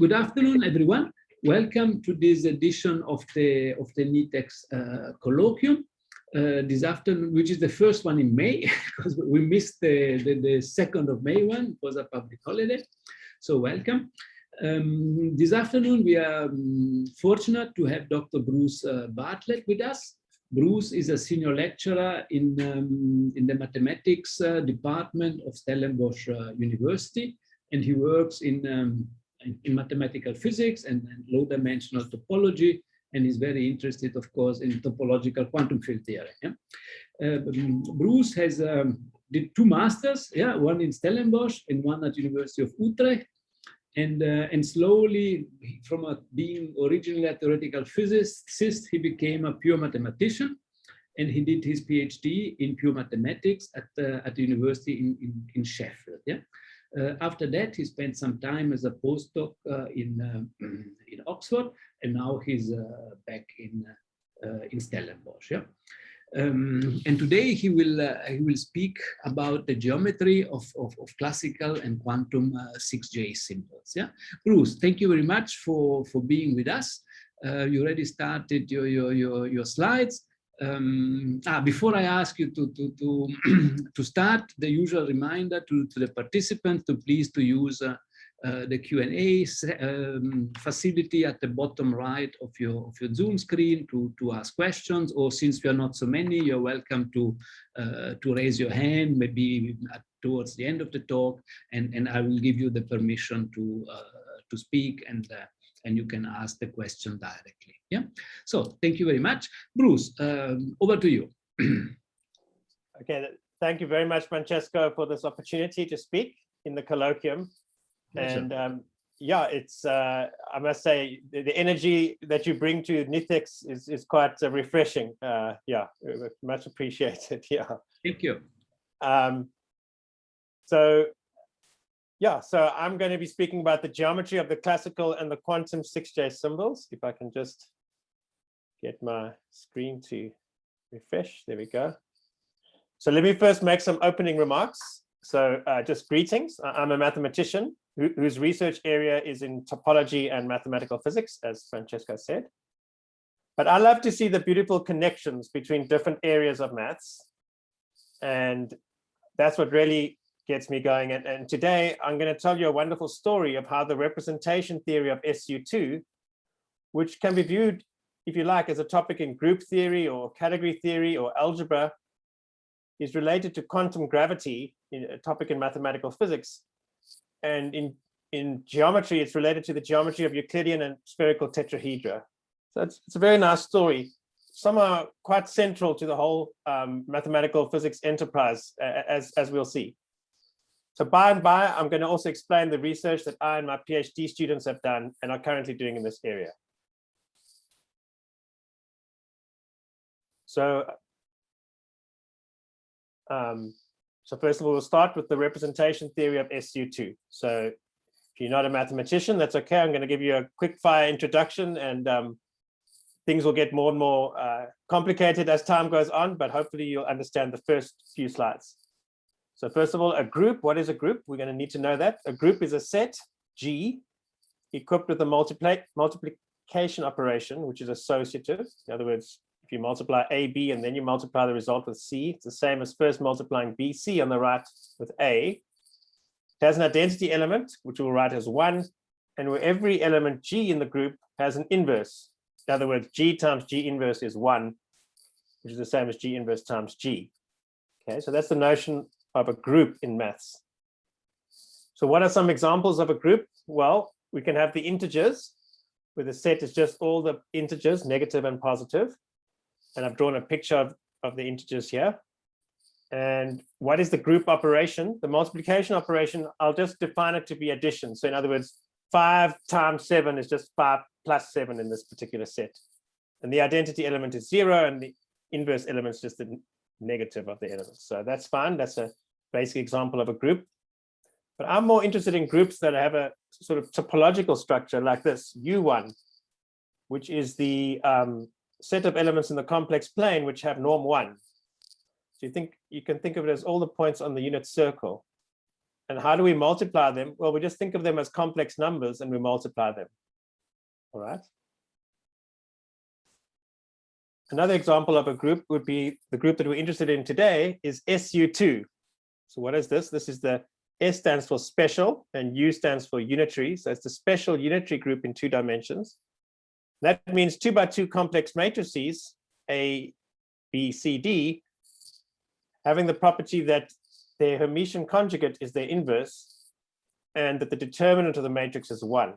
Good afternoon, everyone. Welcome to this edition of the NITheCS Colloquium this afternoon, which is the first one in May, because we missed the 2nd of May one. It was a public holiday. So welcome. This afternoon, we are fortunate to have Dr. Bruce Bartlett with us. Bruce is a senior lecturer in the mathematics department of Stellenbosch University, and he works in mathematical physics and low-dimensional topology, and is very interested, of course, in topological quantum field theory. Yeah? Bruce has did 2 masters, yeah, one in Stellenbosch and one at University of Utrecht, and slowly, from being originally a theoretical physicist, he became a pure mathematician, and he did his PhD in pure mathematics at the university in Sheffield. Yeah. After that, he spent some time as a postdoc in Oxford, and now he's back in Stellenbosch. Yeah? And today he will speak about the geometry of classical and quantum 6J symbols. Yeah, Bruce, thank you very much for being with us. You already started your slides. Before I ask you to start, the usual reminder to the participants to please use the Q&A facility at the bottom right of your Zoom screen to ask questions, or since we are not so many, you're welcome to raise your hand maybe towards the end of the talk, and I will give you the permission to speak, and you can ask the question directly. Yeah. So thank you very much, Bruce. Over to you. Okay. Thank you very much, Francesco, for this opportunity to speak in the colloquium. And yeah, it's I must say the energy that you bring to NITheCS is quite refreshing. Yeah, much appreciated. Yeah. Thank you. So I'm going to be speaking about the geometry of the classical and the quantum 6J symbols. If I can just get my screen to refresh. There we go. So let me first make some opening remarks. So just greetings. I'm a mathematician whose research area is in topology and mathematical physics, as Francesco said. But I love to see the beautiful connections between different areas of maths. And that's what really gets me going. And today I'm going to tell you a wonderful story of how the representation theory of SU2, which can be viewed, if you like, as a topic in group theory or category theory or algebra, is related to quantum gravity, a topic in mathematical physics. And in geometry, it's related to the geometry of Euclidean and spherical tetrahedra. So it's a very nice story, somehow quite central to the whole mathematical physics enterprise, as we'll see. So by and by, I'm going to also explain the research that I and my PhD students have done and are currently doing in this area. So first of all, we'll start with the representation theory of SU2. So if you're not a mathematician, that's okay. I'm going to give you a quick fire introduction, and things will get more and more complicated as time goes on, but hopefully you'll understand the first few slides. So first of all, a group. What is a group? We're going to need to know that. A group is a set G equipped with a multiplication operation, which is associative. In other words, if you multiply AB and then you multiply the result with C, it's the same as first multiplying BC on the right with A. It has an identity element, which we'll write as 1, and where every element G in the group has an inverse. In other words, G times G inverse is 1, which is the same as G inverse times G. Okay, so that's the notion of a group in maths. So what are some examples of a group? Well, we can have the integers, where the set is just all the integers, negative and positive. And I've drawn a picture of the integers here. And what is the group operation? The multiplication operation, I'll just define it to be addition. So in other words, 5 times 7 is just 5 plus 7 in this particular set. And the identity element is 0, and the inverse element is just the negative of the element. So that's fine. That's a basic example of a group. But I'm more interested in groups that have a sort of topological structure like this, U1, which is the set of elements in the complex plane which have norm 1. So you can think of it as all the points on the unit circle. And how do we multiply them? Well, we just think of them as complex numbers and we multiply them. All right. Another example of a group would be the group that we're interested in today is SU2. So what is this? This is the S stands for special and U stands for unitary. So it's the special unitary group in 2 dimensions. That means 2 by 2 complex matrices, A, B, C, D, having the property that their Hermitian conjugate is their inverse and that the determinant of the matrix is 1.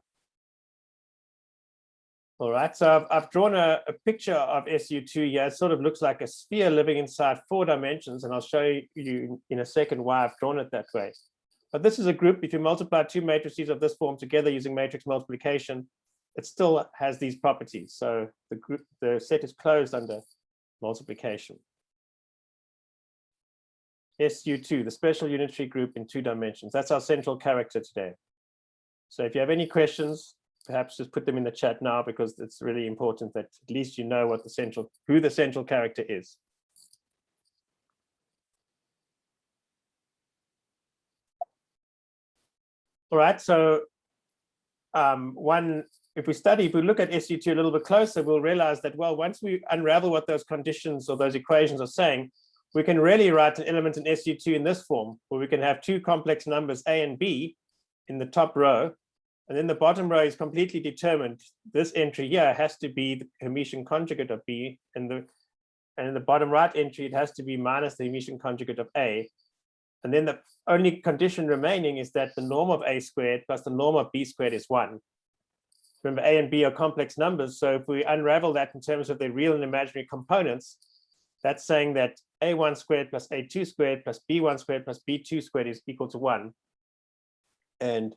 All right, so I've drawn a picture of SU2 here. It sort of looks like a sphere living inside 4 dimensions, and I'll show you in a second why I've drawn it that way. But this is a group. If you multiply 2 matrices of this form together using matrix multiplication, it still has these properties. So the set is closed under multiplication. SU2, the special unitary group in 2 dimensions. That's our central character today. So if you have any questions, perhaps just put them in the chat now, because it's really important that at least you know what who the central character is. All right, so if we look at SU2 a little bit closer, we'll realize that, well, once we unravel what those conditions or those equations are saying, we can really write an element in SU2 in this form, where we can have 2 complex numbers A and B in the top row, and then the bottom row is completely determined. This entry here has to be the Hermitian conjugate of B, and in the bottom right entry, it has to be minus the Hermitian conjugate of A. And then the only condition remaining is that the norm of A squared plus the norm of B squared is 1. Remember, A and B are complex numbers, so if we unravel that in terms of their real and imaginary components, that's saying that A1 squared plus A2 squared plus B1 squared plus B2 squared is equal to 1. And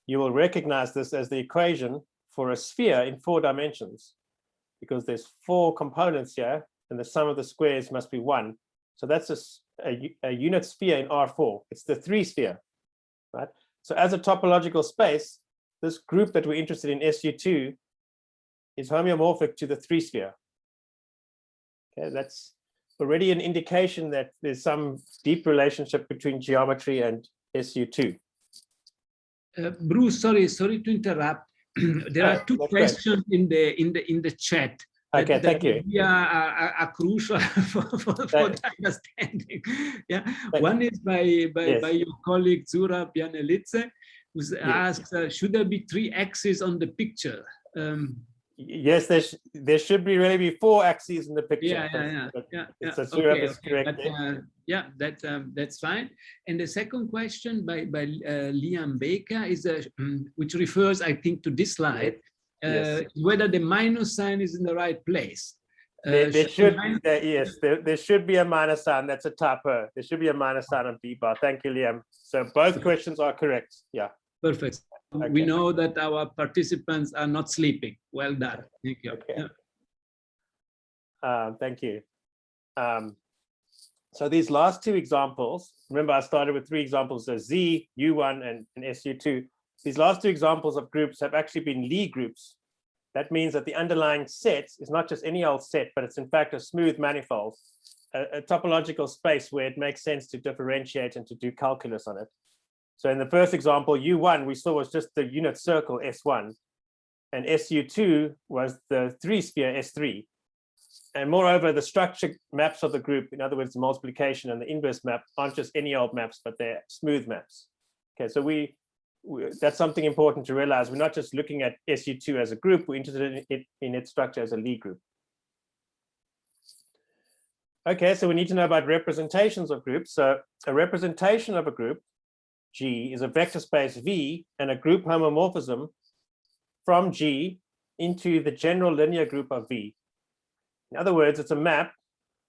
you will recognize this as the equation for a sphere in 4 dimensions, because there's 4 components here, and the sum of the squares must be 1. So that's a unit sphere in R4. It's the 3 sphere, right? So as a topological space, this group that we're interested in, SU2, is homeomorphic to the 3 sphere. Okay, that's already an indication that there's some deep relationship between geometry and SU2. Bruce, sorry to interrupt. There are 2 questions in the chat. Okay, thank you. Are crucial for the understanding. Yeah, one is by your colleague Zura Pianelidze, who asks, should there be 3 axes on the picture? Yes, there should really be 4 axes in the picture. That's fine. And the second question by Liam Baker is which refers, I think, to this slide, whether the minus sign is in the right place. There should be a minus sign. That's a typo. There should be a minus sign on B bar. Thank you, Liam. So both questions are correct. Yeah. Perfect. Okay. We know that our participants are not sleeping. Well done. Thank you. Okay. Thank you. So these last 2 examples, remember I started with 3 examples, so Z, U1, and SU2. These last 2 examples of groups have actually been Lie groups. That means that the underlying set is not just any old set, but it's in fact a smooth manifold, a topological space where it makes sense to differentiate and to do calculus on it. So in the first example, U1 we saw was just the unit circle S1, and SU2 was the 3 sphere S3. And moreover, the structure maps of the group, in other words, the multiplication and the inverse map, aren't just any old maps, but they're smooth maps. Okay, so that's something important to realize. We're not just looking at SU2 as a group, we're interested in its structure as a Lie group. Okay, so we need to know about representations of groups. So a representation of a group, G, is a vector space V and a group homomorphism from G into the general linear group of V. In other words, it's a map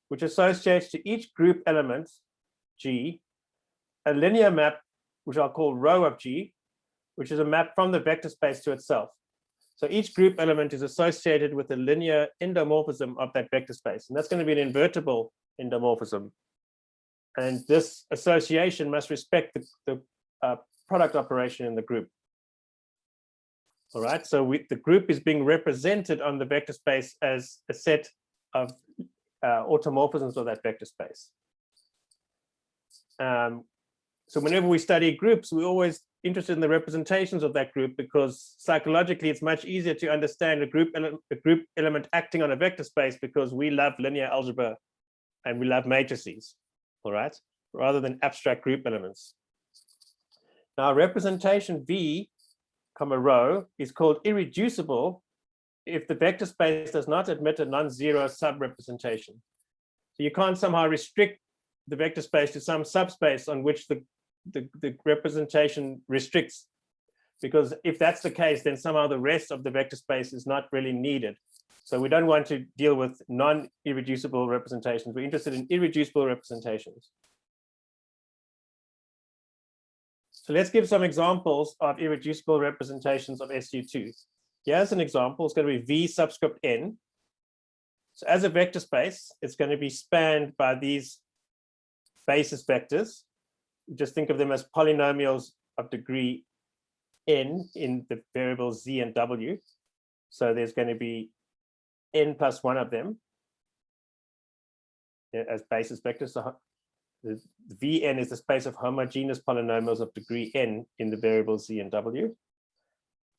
which associates to each group element, G, a linear map, which I'll call rho of G, which is a map from the vector space to itself. So each group element is associated with a linear endomorphism of that vector space, and that's going to be an invertible endomorphism. And this association must respect the product operation in the group. All right, so the group is being represented on the vector space as a set of automorphisms of that vector space. So whenever we study groups, we're always interested in the representations of that group, because psychologically it's much easier to understand a group element acting on a vector space, because we love linear algebra and we love matrices, all right, rather than abstract group elements. Now, representation V, rho is called irreducible if the vector space does not admit a non-zero sub-representation. So you can't somehow restrict the vector space to some subspace on which the representation restricts, because if that's the case, then somehow the rest of the vector space is not really needed. So we don't want to deal with non-irreducible representations. We're interested in irreducible representations. So let's give some examples of irreducible representations of SU2. Here's an example. It's going to be V subscript n. So as a vector space, it's going to be spanned by these basis vectors. Just think of them as polynomials of degree n in the variables z and w. So there's going to be n plus one of them as basis vectors. So the Vn is the space of homogeneous polynomials of degree n in the variables z and w.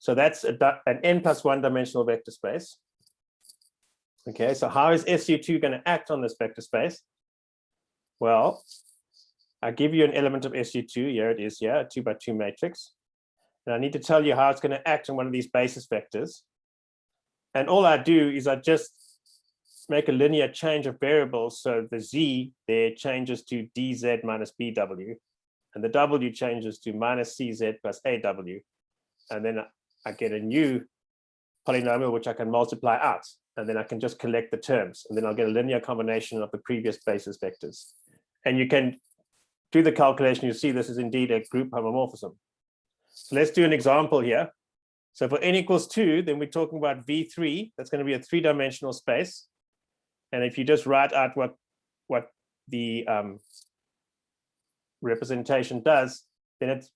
So that's an n plus one dimensional vector space. Okay, so how is SU2 going to act on this vector space? Well, I give you an element of SU2. Here it is, a 2 by 2 matrix. And I need to tell you how it's going to act on one of these basis vectors. And all I do is I just make a linear change of variables. So the z there changes to dz minus bw, and the w changes to minus cz plus aw. And then I get a new polynomial which I can multiply out, and then I can just collect the terms, and then I'll get a linear combination of the previous basis vectors. And you can do the calculation, you see this is indeed a group homomorphism. So let's do an example here. So for n equals 2, then we're talking about V3. That's going to be a 3-dimensional space. And if you just write out what the representation does, then it's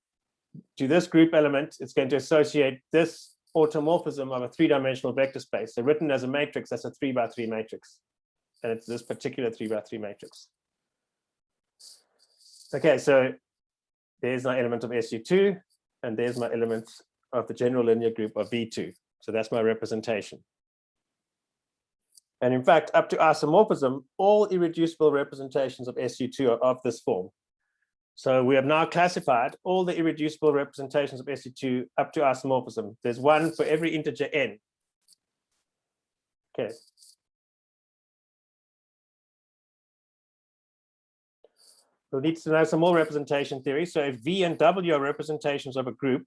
to this group element, it's going to associate this automorphism of a 3-dimensional vector space. So written as a matrix, that's a 3 by 3 matrix. And it's this particular 3 by 3 matrix. Okay, so there's my element of SU2, and there's my element of the general linear group of V2. So that's my representation. And in fact, up to isomorphism, all irreducible representations of SU2 are of this form. So we have now classified all the irreducible representations of SU2 up to isomorphism. There's one for every integer n. Okay. We'll need to know some more representation theory. So if V and W are representations of a group,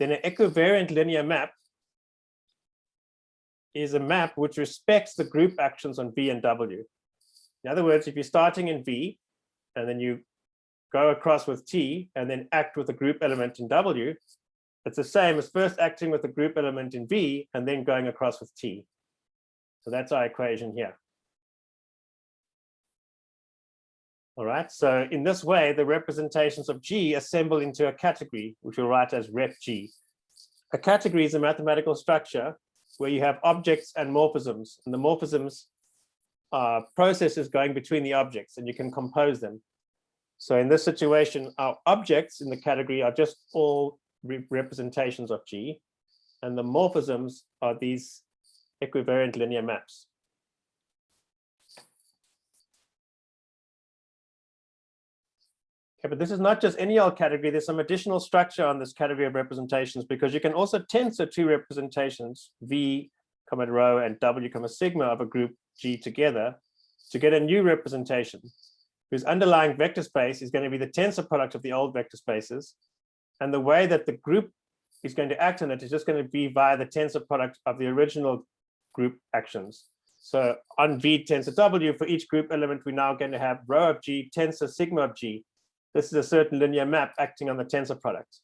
then an equivariant linear map is a map which respects the group actions on V and W. In other words, if you're starting in V and then you go across with T and then act with a group element in W, it's the same as first acting with a group element in V and then going across with T. So that's our equation here. All right, so in this way, the representations of G assemble into a category, which we'll write as rep G. A category is a mathematical structure where you have objects and morphisms, and the morphisms are processes going between the objects, and you can compose them. So in this situation, our objects in the category are just all representations of G, and the morphisms are these equivariant linear maps. Okay, but this is not just any old category. There's some additional structure on this category of representations, because you can also tensor two representations, V, rho, and W, sigma of a group G together to get a new representation, whose underlying vector space is going to be the tensor product of the old vector spaces. And the way that the group is going to act on it is just going to be via the tensor product of the original group actions. So on V tensor W, for each group element, we're now going to have rho of G tensor sigma of G. This is a certain linear map acting on the tensor product.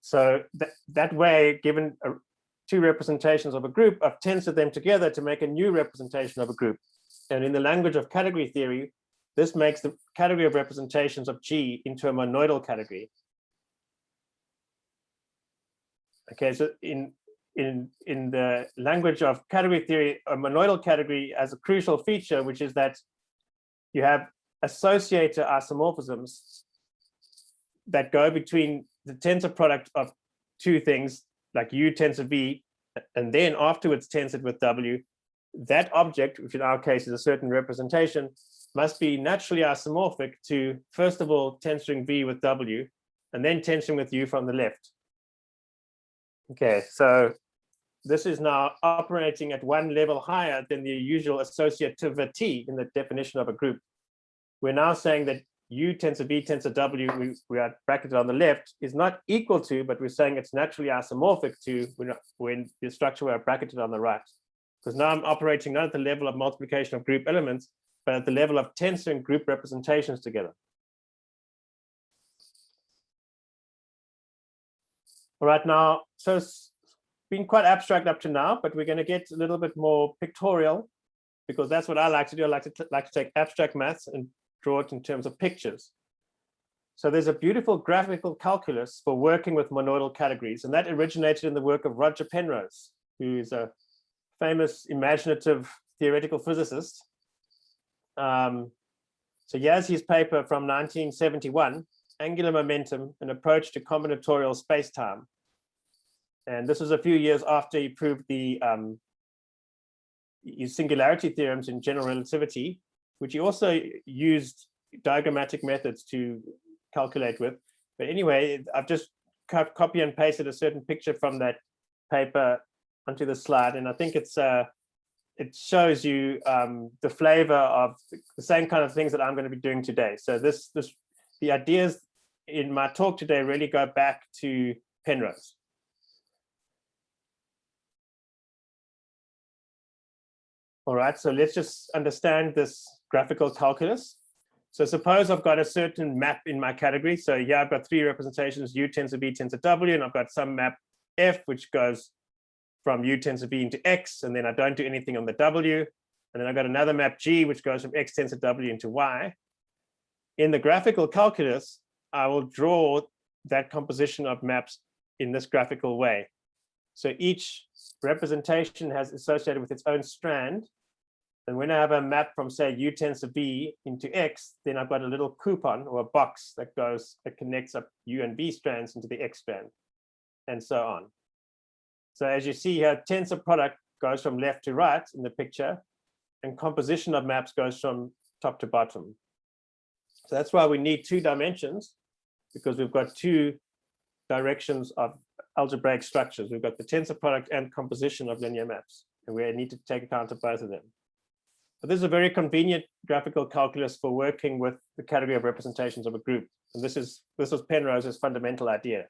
So that way, given two representations of a group, I've tensored them together to make a new representation of a group. And in the language of category theory, this makes the category of representations of G into a monoidal category. Okay, so in the language of category theory, a monoidal category has a crucial feature, which is that you have associator isomorphisms that go between the tensor product of two things, like U tensor V, and then afterwards tensored with W, that object, which in our case is a certain representation, must be naturally isomorphic to, first of all, tensoring V with W, and then tensoring with U from the left. Okay, so this is now operating at one level higher than the usual associativity in the definition of a group. We're now saying that U tensor V tensor W, we are bracketed on the left, is not equal to, but we're saying it's naturally isomorphic to when the structure we are bracketed on the right. Because now I'm operating not at the level of multiplication of group elements, but at the level of tensoring group representations together. All right, now, so it's been quite abstract up to now, but we're going to get a little bit more pictorial, because that's what I like to do. I like to take abstract maths and draw it in terms of pictures. So there's a beautiful graphical calculus for working with monoidal categories, and that originated in the work of Roger Penrose, who is a famous imaginative theoretical physicist. So here's his paper from 1971, Angular Momentum, an approach to combinatorial spacetime. And this was a few years after he proved his singularity theorems in general relativity, which he also used diagrammatic methods to calculate with. But anyway, I've just copy and pasted a certain picture from that paper onto the slide, and I think it shows you the flavor of the same kind of things that I'm going to be doing today. So the ideas in my talk today really go back to Penrose. All right, so let's just understand this graphical calculus. So suppose I've got a certain map in my category. So yeah, I've got three representations, U tensor V tensor W, and I've got some map F, which goes from U tensor V into X, and then I don't do anything on the W. And then I've got another map G, which goes from X tensor W into Y. In the graphical calculus, I will draw that composition of maps in this graphical way. So each representation has associated with its own strand. And when I have a map from, say, U tensor V into X, then I've got a little coupon or a box that connects up U and V strands into the X strand, and so on. So as you see here, tensor product goes from left to right in the picture, and composition of maps goes from top to bottom. So that's why we need two dimensions, because we've got two directions of algebraic structures. We've got the tensor product and composition of linear maps, and we need to take account of both of them. But this is a very convenient graphical calculus for working with the category of representations of a group. And this was Penrose's fundamental idea.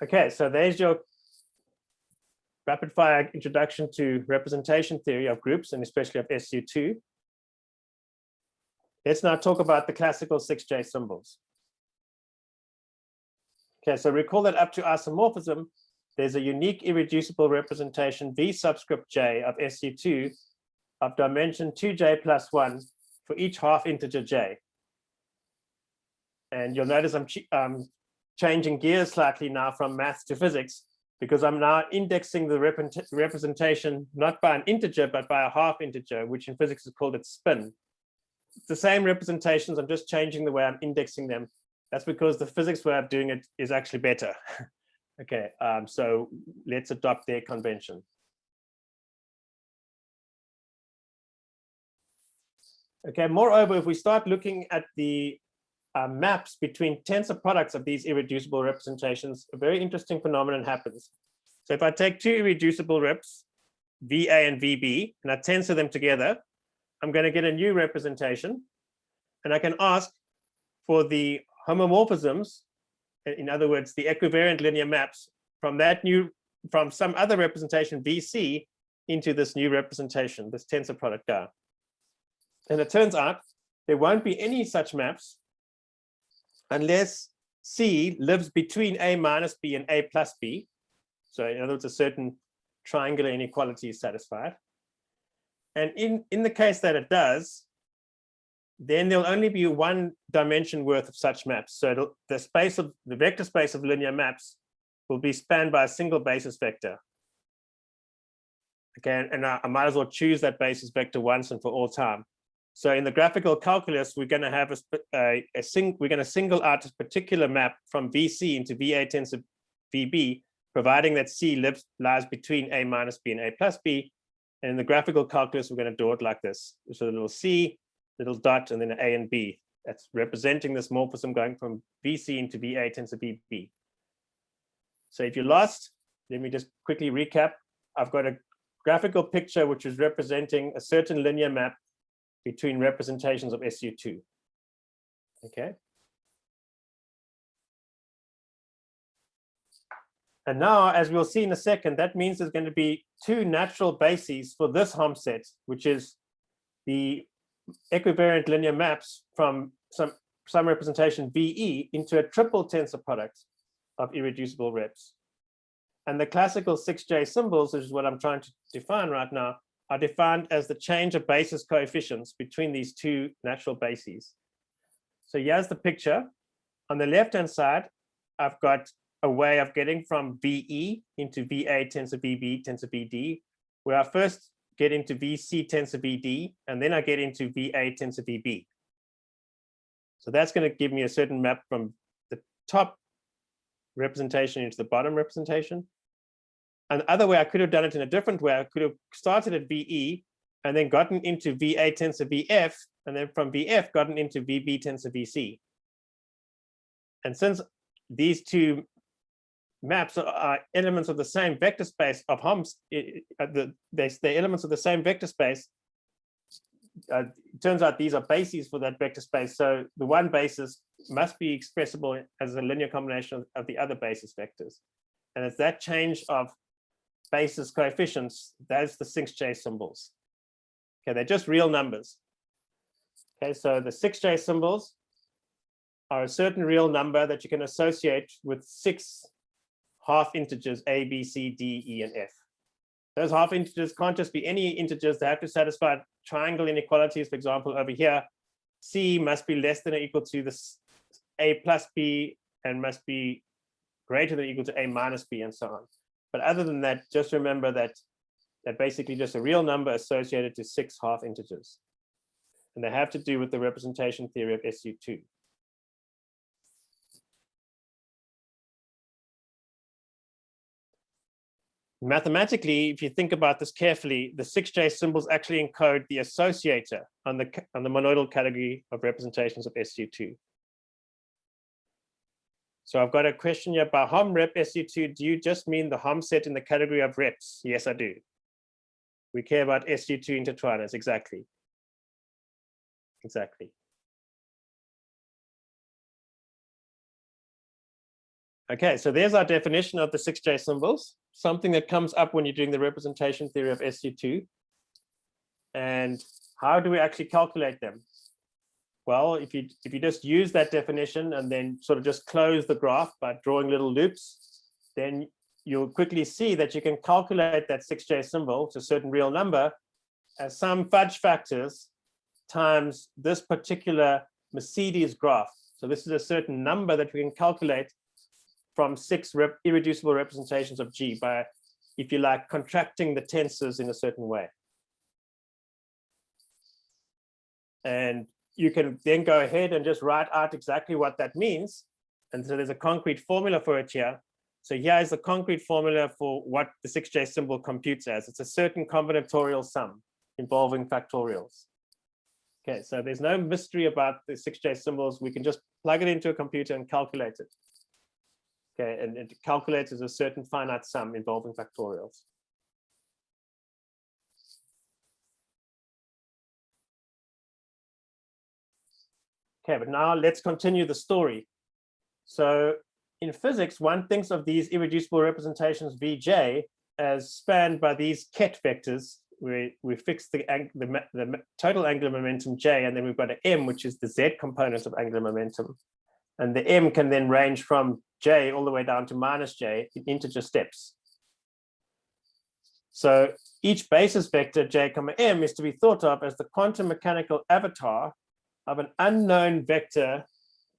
Okay, so there's your rapid fire introduction to representation theory of groups, and especially of SU2. Let's now talk about the classical 6J symbols. Okay, so recall that up to isomorphism, there's a unique irreducible representation V subscript J of SU2 of dimension 2J plus 1 for each half integer J. And you'll notice I'm changing gears slightly now from maths to physics, because I'm now indexing the representation not by an integer, but by a half integer, which in physics is called its spin. It's the same representations, I'm just changing the way I'm indexing them. That's because the physics way of doing it is actually better. Okay, so let's adopt their convention. Okay, moreover, if we start looking at the maps between tensor products of these irreducible representations, a very interesting phenomenon happens. So if I take two irreducible reps, VA and VB, and I tensor them together, I'm going to get a new representation, and I can ask for the homomorphisms, in other words, the equivariant linear maps from some other representation VC into this new representation, this tensor product R. And it turns out there won't be any such maps unless C lives between A minus B and A plus B. So in other words, a certain triangular inequality is satisfied. And in the case that it does, then there'll only be one dimension worth of such maps. So the vector space of linear maps will be spanned by a single basis vector. Okay, and I might as well choose that basis vector once and for all time. So in the graphical calculus, we're going to have we're going to single out a particular map from VC into VA tensor VB, providing that C lies between A minus B and A plus B. And in the graphical calculus, we're going to draw it like this. So a little C, little dot, and then an A and B. That's representing this morphism going from VC into VA tensor VB. So if you're lost, let me just quickly recap. I've got a graphical picture which is representing a certain linear map between representations of SU2. Okay. And now, as we'll see in a second, that means there's going to be two natural bases for this Hom set, which is the equivariant linear maps from some representation VE into a triple tensor product of irreducible reps. And the classical 6J symbols, which is what I'm trying to define right now, are defined as the change of basis coefficients between these two natural bases. So here's the picture. On the left-hand side, I've got a way of getting from VE into VA tensor VB tensor BD, where I first get into VC tensor BD, and then I get into VA tensor VB. So that's going to give me a certain map from the top representation into the bottom representation. And the other way, I could have done it in a different way. I could have started at VE and then gotten into VA tensor VF, and then from VF gotten into VB tensor VC. And since these two maps are elements of the same vector space of Homs, they're elements of the same vector space, it turns out these are bases for that vector space. So the one basis must be expressible as a linear combination of the other basis vectors. And it's that change of basis coefficients, that's the 6J symbols. Okay, they're just real numbers. Okay, so the 6J symbols are a certain real number that you can associate with 6 half integers A, B, C, D, E, and F. Those half integers can't just be any integers. They have to satisfy triangle inequalities. For example, over here, C must be less than or equal to this A plus B and must be greater than or equal to A minus B, and so on. But other than that, just remember that they're basically just a real number associated to 6 half integers. And they have to do with the representation theory of SU2. Mathematically, if you think about this carefully, the 6J symbols actually encode the associator on the monoidal category of representations of SU2. So I've got a question here about Hom rep SU2. Do you just mean the Hom set in the category of reps? Yes, I do. We care about SU2 intertwiners, exactly. Exactly. Okay, so there's our definition of the 6J symbols, something that comes up when you're doing the representation theory of SU2. And how do we actually calculate them? Well, if you just use that definition and then sort of just close the graph by drawing little loops, then you'll quickly see that you can calculate that 6J symbol to a certain real number as some fudge factors times this particular Mercedes graph. So this is a certain number that we can calculate from 6 irreducible representations of G by, if you like, contracting the tensors in a certain way. And you can then go ahead and just write out exactly what that means. And so there's a concrete formula for it here. So here is the concrete formula for what the 6J symbol computes as. It's a certain combinatorial sum involving factorials. Okay, so there's no mystery about the 6J symbols. We can just plug it into a computer and calculate it. Okay, and it calculates as a certain finite sum involving factorials. Okay, but now let's continue the story. So in physics, one thinks of these irreducible representations Vj as spanned by these ket vectors, where we fix the total angular momentum J, and then we've got an M, which is the Z component of angular momentum. And the M can then range from J all the way down to minus J in integer steps. So each basis vector J comma M is to be thought of as the quantum mechanical avatar of an unknown vector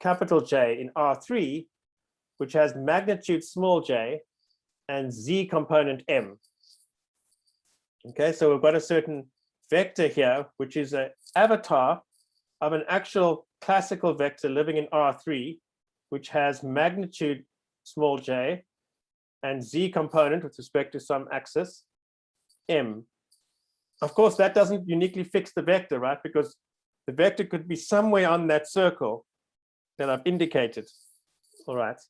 capital J in R3, which has magnitude small j and Z component M. Okay, so we've got a certain vector here, which is an avatar of an actual classical vector living in R3, which has magnitude small j and z component with respect to some axis m. Of course, that doesn't uniquely fix the vector, right? Because the vector could be somewhere on that circle that I've indicated. All right.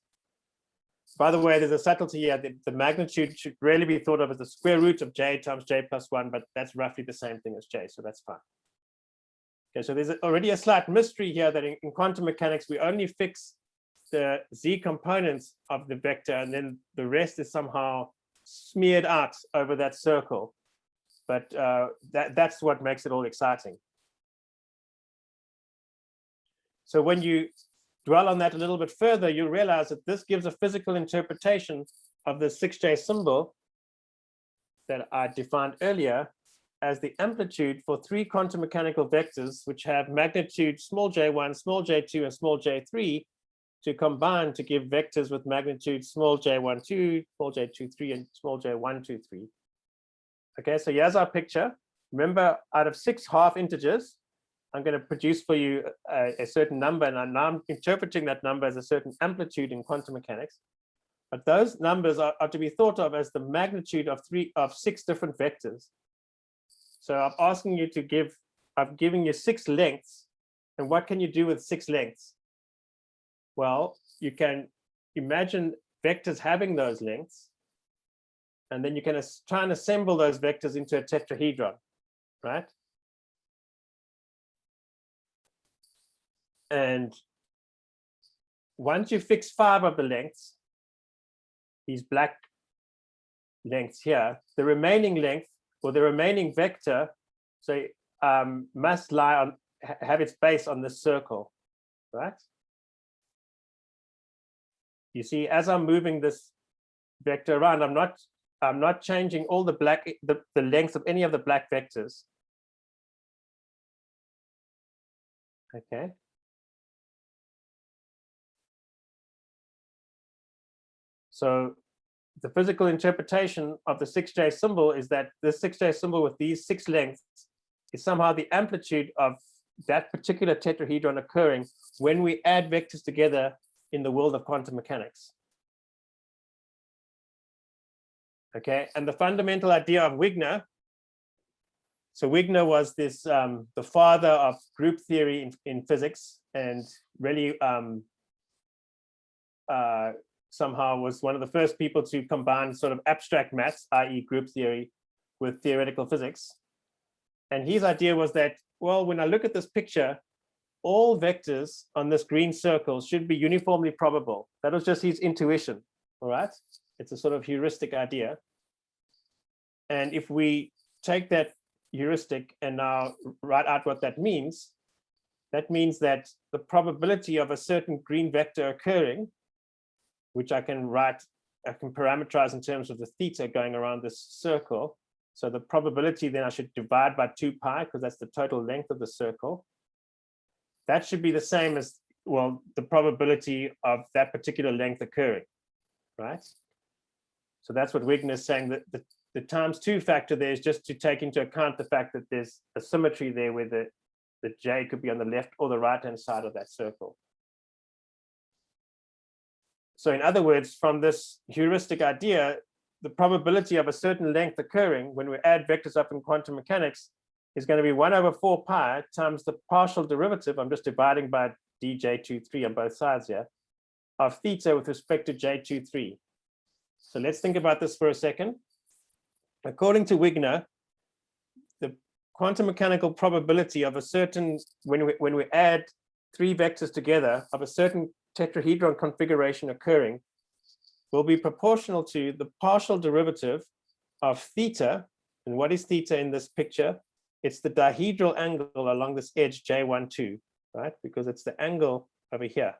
By the way, there's a subtlety here. The magnitude should really be thought of as the square root of j times j plus 1, but that's roughly the same thing as j, so that's fine. Okay, so there's already a slight mystery here that in quantum mechanics, we only fix the z components of the vector, and then the rest is somehow smeared out over that circle. But that's what makes it all exciting. So when you dwell on that a little bit further, you'll realize that this gives a physical interpretation of the 6j symbol that I defined earlier as the amplitude for 3 quantum mechanical vectors, which have magnitude small j1, small j2, and small j3 to combine to give vectors with magnitude small j12, small j23, and small j123. Okay, so here's our picture. Remember, out of 6 half integers, I'm going to produce for you a certain number, and I'm interpreting that number as a certain amplitude in quantum mechanics. But those numbers are to be thought of as the magnitude of 6 different vectors. So I'm asking you to give, I've given you 6 lengths, and what can you do with 6 lengths? Well, you can imagine vectors having those lengths, and then you can try and assemble those vectors into a tetrahedron, right? And once you fix 5 of the lengths, these black lengths here, the remaining length or the remaining vector, so must lie on, have its base on this circle, right? You see, as I'm moving this vector around, I'm not changing all the black, the length of any of the black vectors. Okay. So the physical interpretation of the 6j symbol is that the 6j symbol with these 6 lengths is somehow the amplitude of that particular tetrahedron occurring when we add vectors together in the world of quantum mechanics. Okay, and the fundamental idea of Wigner, so Wigner was this the father of group theory in physics, and really somehow was one of the first people to combine sort of abstract maths, i.e. group theory, with theoretical physics. And his idea was that, well, when I look at this picture, all vectors on this green circle should be uniformly probable. That was just his intuition, all right? It's a sort of heuristic idea. And if we take that heuristic and now write out what that means that the probability of a certain green vector occurring, which I can parameterize in terms of the theta going around this circle. So the probability then I should divide by 2 pi, because that's the total length of the circle. That should be the same as, well, the probability of that particular length occurring, right? So that's what Wigner is saying, that the times 2 factor there is just to take into account the fact that there's a symmetry there where the j could be on the left or the right-hand side of that circle. So in other words, from this heuristic idea, the probability of a certain length occurring when we add vectors up in quantum mechanics is going to be 1/4 pi times the partial derivative, I'm just dividing by dj23 on both sides here, of theta with respect to j23. So let's think about this for a second. According to Wigner, the quantum mechanical probability of a certain, when we add 3 vectors together, of a certain tetrahedron configuration occurring will be proportional to the partial derivative of theta. And what is theta in this picture? It's the dihedral angle along this edge J12, right? Because it's the angle over here.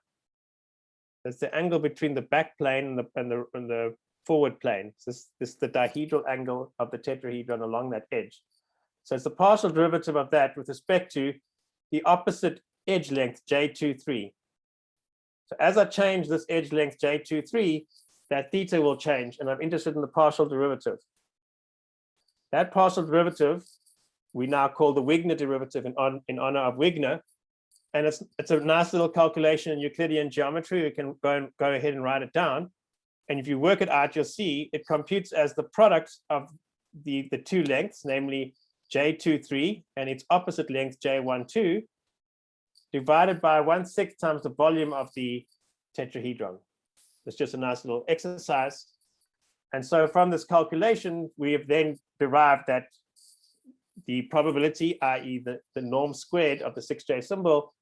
That's the angle between the back plane and the forward plane. This is the dihedral angle of the tetrahedron along that edge. So it's the partial derivative of that with respect to the opposite edge length J23. So as I change this edge length J23, that theta will change, and I'm interested in the partial derivative. That partial derivative we now call the Wigner derivative in honor of Wigner. And it's a nice little calculation in Euclidean geometry. You can go ahead and write it down. And if you work it out, you'll see it computes as the product of the two lengths, namely J23 and its opposite length J12, divided by 1/6 times the volume of the tetrahedron. It's just a nice little exercise. And so from this calculation, we have then derived that the probability, i.e. the norm squared of the 6J symbol,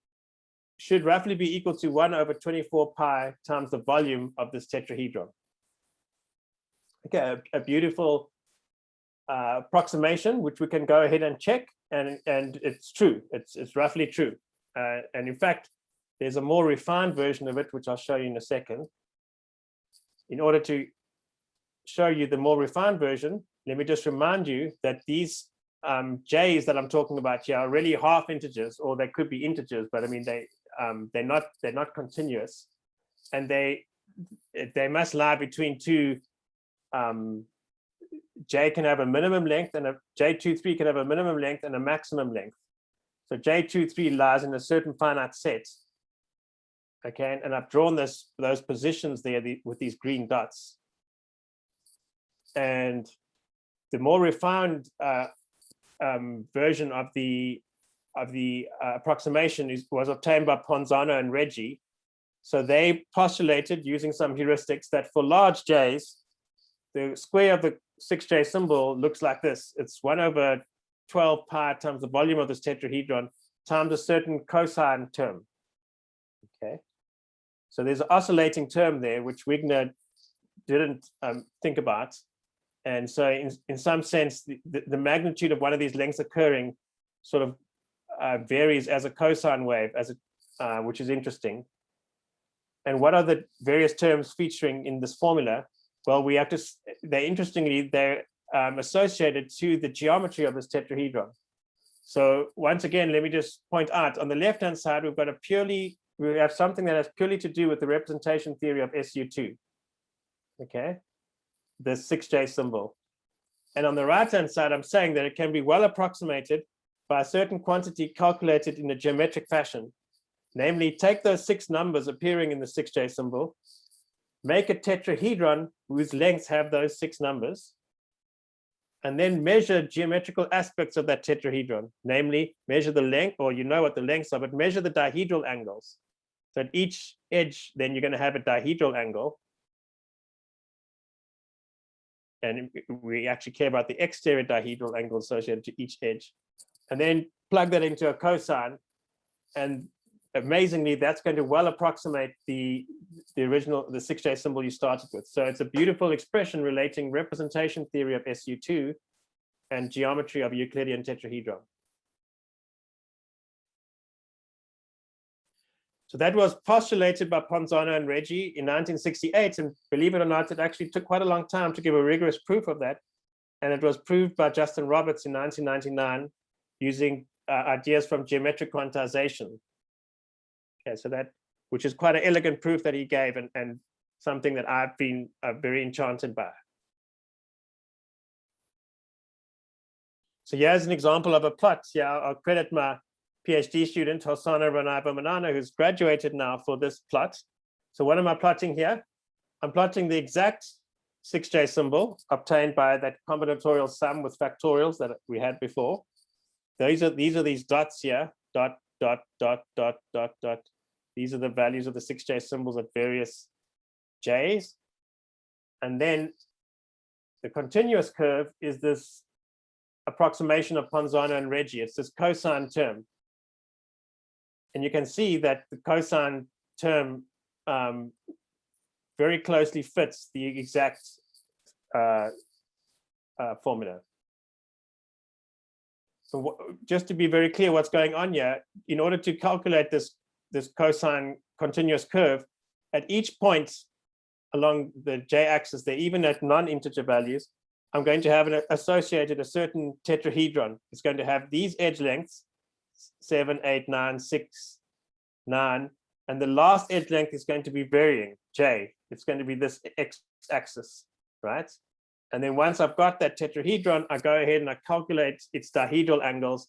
should roughly be equal to 1/24 pi times the volume of this tetrahedron. Okay, a beautiful approximation, which we can go ahead and check, and it's true. It's roughly true. And in fact, there's a more refined version of it, which I'll show you in a second. In order to show you the more refined version, let me just remind you that these J's that I'm talking about here are really half integers, or they could be integers, but I mean they're not continuous, and they must lie between two. J can have a minimum length, and a J23 can have a minimum length and a maximum length. So J23 lies in a certain finite set. Okay, and I've drawn those positions there with these green dots. And the more refined version of the approximation was obtained by Ponzano and Regge. So they postulated, using some heuristics, that for large J's, the square of the 6J symbol looks like this. It's 1/12 pi times the volume of this tetrahedron times a certain cosine term. Okay, so there's an oscillating term there, which Wigner didn't think about. And so in some sense, the magnitude of one of these lengths occurring sort of varies as a cosine wave, which is interesting. And what are the various terms featuring in this formula? Well, we have to, they're associated to the geometry of this tetrahedron. So once again, let me just point out, on the left-hand side, we have something that has purely to do with the representation theory of SU2. Okay, the 6J symbol. And on the right-hand side, I'm saying that it can be well approximated by a certain quantity calculated in a geometric fashion. Namely, take those 6 numbers appearing in the 6J symbol, make a tetrahedron whose lengths have those 6 numbers, and then measure geometrical aspects of that tetrahedron. Namely, measure the length, or you know what the lengths are, but measure the dihedral angles. So at each edge, then you're going to have a dihedral angle. And we actually care about the exterior dihedral angle associated to each edge. And then plug that into a cosine. And amazingly, that's going to well approximate the 6J symbol you started with. So it's a beautiful expression relating representation theory of SU2 and geometry of a Euclidean tetrahedron. So that was postulated by Ponzano and Regge in 1968, and believe it or not, it actually took quite a long time to give a rigorous proof of that. And it was proved by Justin Roberts in 1999 using ideas from geometric quantization. Okay, so which is quite an elegant proof that he gave, and something that I've been very enchanted by. So here's an example of a plot. Yeah, I'll credit my PhD student, Hosana Ranaivomanana, who's graduated now, for this plot. So what am I plotting here? I'm plotting the exact 6J symbol obtained by that combinatorial sum with factorials that we had before. These are these dots here, dot, dot, dot, dot, dot, dot. These are the values of the 6J symbols at various J's. And then the continuous curve is this approximation of Ponzano and Regge. It's this cosine term. And you can see that the cosine term very closely fits the exact formula. So just to be very clear what's going on here, in order to calculate this cosine continuous curve, at each point along the J-axis, they're even at non-integer values, I'm going to have associated a certain tetrahedron. It's going to have these edge lengths, 7, 8, 9, 6, 9, and the last edge length is going to be varying, J. It's going to be this x-axis, right? And then once I've got that tetrahedron, I go ahead and I calculate its dihedral angles,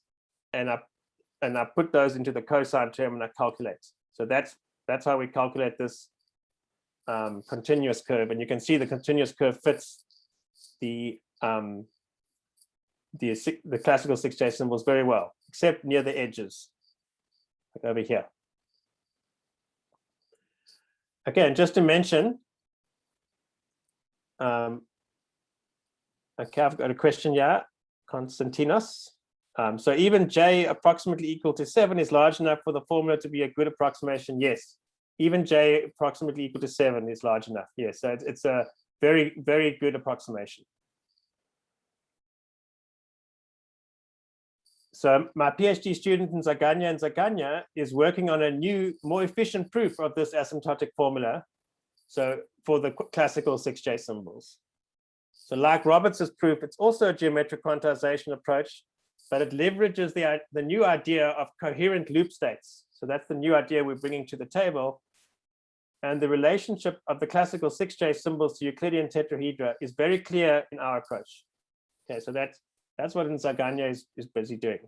and I put those into the cosine term and I calculate. So that's how we calculate this continuous curve. And you can see the continuous curve fits the classical 6J symbols very well, except near the edges, like over here. Again, just to mention, okay, I've got a question here, Konstantinos. So even J approximately equal to 7 is large enough for the formula to be a good approximation. Yes, even J approximately equal to 7 is large enough. Yes, so it's a very, very good approximation. So my PhD student in Zaganya is working on a new, more efficient proof of this asymptotic formula. So for the classical 6J symbols. So like Roberts's proof, it's also a geometric quantization approach, but it leverages the new idea of coherent loop states. So that's the new idea we're bringing to the table. And the relationship of the classical 6J symbols to Euclidean tetrahedra is very clear in our approach. Okay, so that's what Zaganya is busy doing.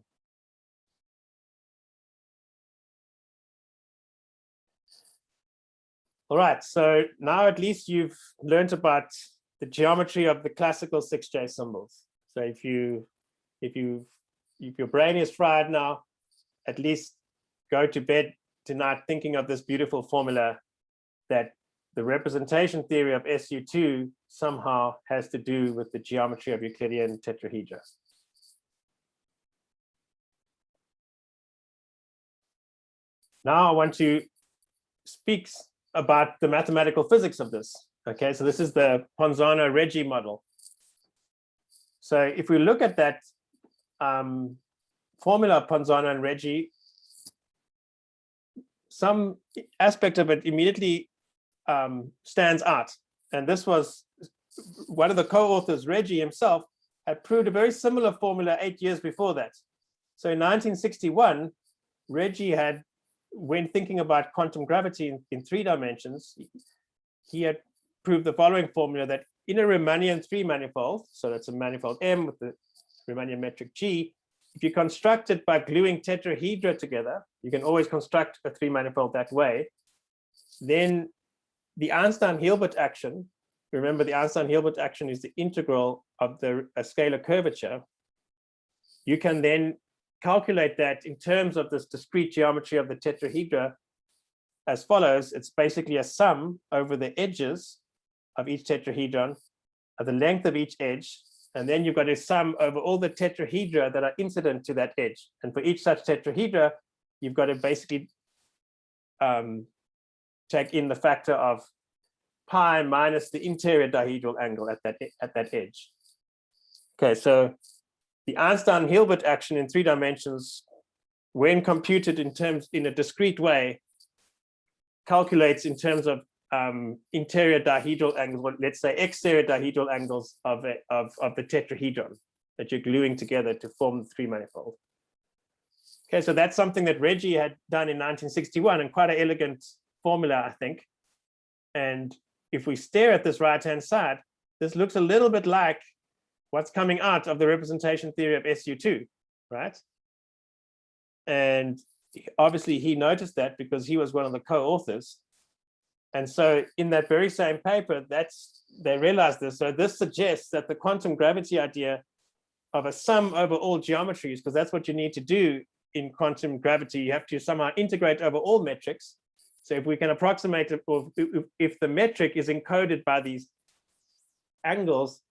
All right, so now at least you've learned about the geometry of the classical 6J symbols. So if your brain is fried now, at least go to bed tonight thinking of this beautiful formula that the representation theory of SU2 somehow has to do with the geometry of Euclidean tetrahedra. Now I want to speak about the mathematical physics of this. Okay, so this is the Ponzano-Regge model. So if we look at that formula of Ponzano and Regge, some aspect of it immediately stands out. And this was one of the co-authors, Regge himself, had proved a very similar formula 8 years before that. So in 1961, Regge had, when thinking about quantum gravity in 3 dimensions, he had proved the following formula, that in a Riemannian 3 manifold, so that's a manifold M with the Riemannian metric G, if you construct it by gluing tetrahedra together, you can always construct a 3 manifold that way, then the Einstein-Hilbert action, remember the Einstein-Hilbert action is the integral of a scalar curvature, you can then calculate that in terms of this discrete geometry of the tetrahedra as follows. It's basically a sum over the edges of each tetrahedron, of the length of each edge, and then you've got a sum over all the tetrahedra that are incident to that edge. And for each such tetrahedra, you've got to basically take in the factor of pi minus the interior dihedral angle at that edge. Okay, so the Einstein-Hilbert action in 3 dimensions, when computed in a discrete way, calculates in terms of interior dihedral angles, well, let's say exterior dihedral angles of the tetrahedron that you're gluing together to form the 3 manifold. Okay, so that's something that Regge had done in 1961, and quite an elegant formula, I think. And if we stare at this right-hand side, this looks a little bit like what's coming out of the representation theory of SU2, right? And obviously he noticed that because he was one of the co-authors. And so in that very same paper, they realized this. So this suggests that the quantum gravity idea of a sum over all geometries, because that's what you need to do in quantum gravity, you have to somehow integrate over all metrics. So if we can approximate it, or if the metric is encoded by these angles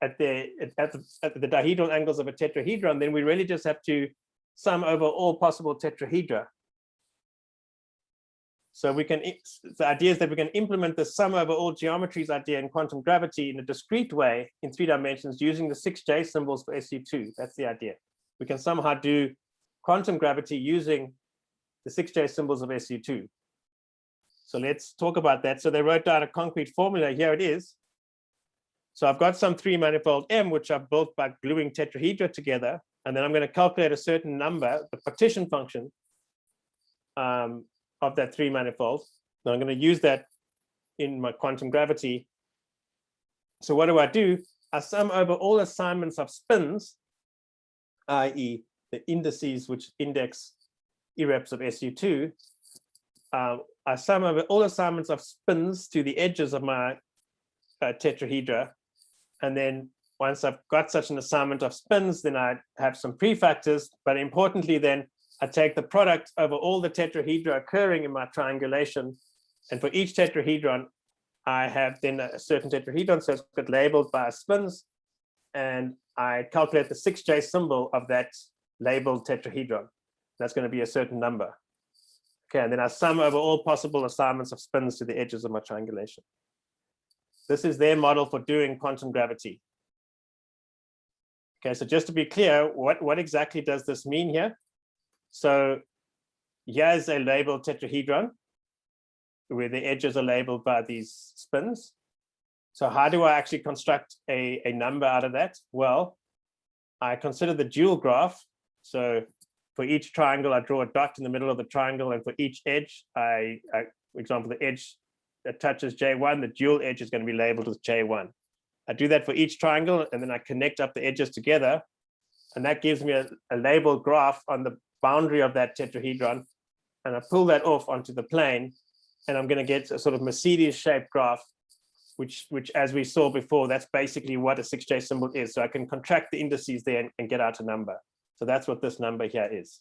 at the dihedral angles of a tetrahedron, then we really just have to sum over all possible tetrahedra. So the idea is that we can implement the sum over all geometries idea in quantum gravity in a discrete way in 3 dimensions using the 6J symbols for SU2. That's the idea. We can somehow do quantum gravity using the 6J symbols of SU2. So let's talk about that. So they wrote down a concrete formula. Here it is. So I've got some 3 manifold M, which I've built by gluing tetrahedra together. And then I'm going to calculate a certain number, the partition function of that 3 manifold. Now I'm going to use that in my quantum gravity. So what do? I sum over all assignments of spins, i.e. the indices which index irreps of SU2. I sum over all assignments of spins to the edges of my tetrahedra. And then once I've got such an assignment of spins, then I have some prefactors. But importantly, then I take the product over all the tetrahedra occurring in my triangulation. And for each tetrahedron, I have then a certain tetrahedron, so it's got labeled by spins. And I calculate the 6J symbol of that labeled tetrahedron. That's going to be a certain number. Okay, and then I sum over all possible assignments of spins to the edges of my triangulation. This is their model for doing quantum gravity. Okay, so just to be clear, what exactly does this mean here? So here's a labeled tetrahedron where the edges are labeled by these spins. So how do I actually construct a number out of that? Well, I consider the dual graph. So for each triangle, I draw a dot in the middle of the triangle, and for each edge, for example, the edge that touches J1, the dual edge is going to be labeled with J1. I do that for each triangle, and then I connect up the edges together, and that gives me a labeled graph on the boundary of that tetrahedron, and I pull that off onto the plane, and I'm going to get a sort of Mercedes-shaped graph, which, as we saw before, that's basically what a 6J symbol is. So I can contract the indices there and get out a number. So that's what this number here is.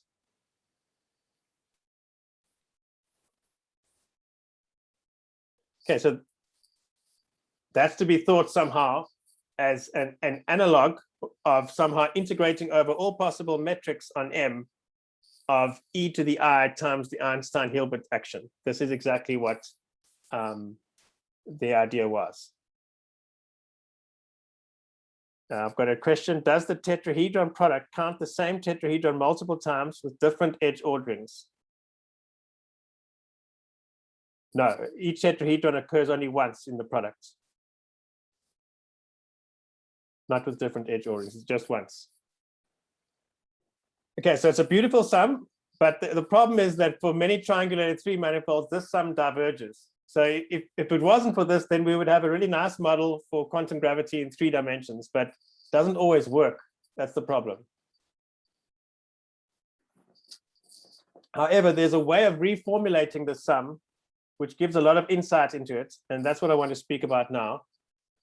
Okay, so that's to be thought somehow as an analog of somehow integrating over all possible metrics on M of e to the I times the Einstein-Hilbert action. This is exactly what the idea was. I've got a question. Does the tetrahedron product count the same tetrahedron multiple times with different edge orderings? No, each tetrahedron occurs only once in the product. Not with different edge orderings, it's just once. Okay, so it's a beautiful sum, but the problem is that for many triangulated three manifolds, this sum diverges. So if it wasn't for this, then we would have a really nice model for quantum gravity in 3 dimensions, but it doesn't always work. That's the problem. However, there's a way of reformulating the sum, which gives a lot of insight into it, and that's what I want to speak about now.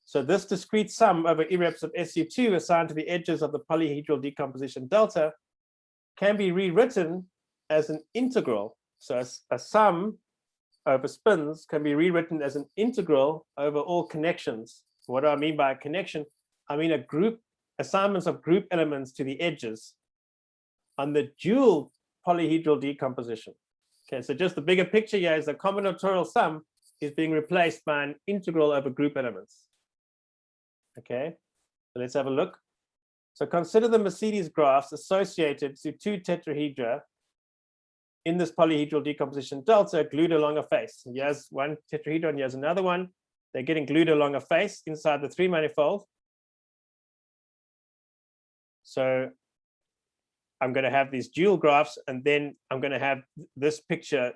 So this discrete sum over irreps of SU2 assigned to the edges of the polyhedral decomposition delta can be rewritten as an integral. So a sum over spins can be rewritten as an integral over all connections. What do I mean by a connection? I mean a group, assignments of group elements to the edges on the dual polyhedral decomposition. Okay, so just the bigger picture here is the combinatorial sum is being replaced by an integral over group elements. Okay, so let's have a look. So consider the Mercedes graphs associated to 2 tetrahedra in this polyhedral decomposition delta glued along a face. Here's one tetrahedron, here's another one. They're getting glued along a face inside the 3 manifold. So I'm going to have these dual graphs, and then I'm going to have this picture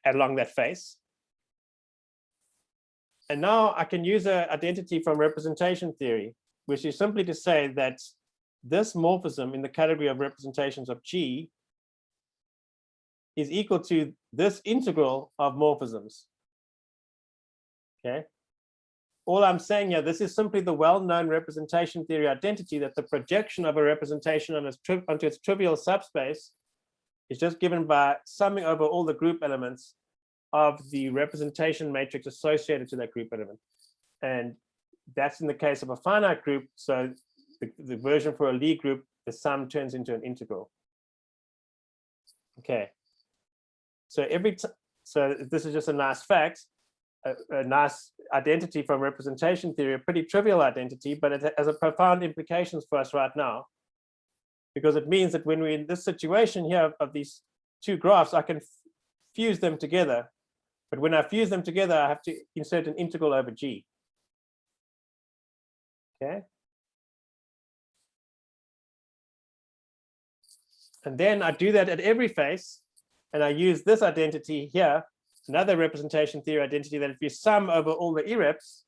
along that face. And now I can use an identity from representation theory, which is simply to say that this morphism in the category of representations of G is equal to this integral of morphisms. Okay. All I'm saying here, this is simply the well-known representation theory identity that the projection of a representation onto its trivial subspace is just given by summing over all the group elements of the representation matrix associated to that group element. And that's in the case of a finite group. So the version for a Lie group, the sum turns into an integral. Okay. So so this is just a nice fact, a nice identity from representation theory, a pretty trivial identity, but it has a profound implications for us right now, because it means that when we're in this situation here of these 2 graphs, I can fuse them together. But when I fuse them together, I have to insert an integral over G. Okay. And then I do that at every face. And I use this identity here, another representation theory identity, that if you sum over all the irreps,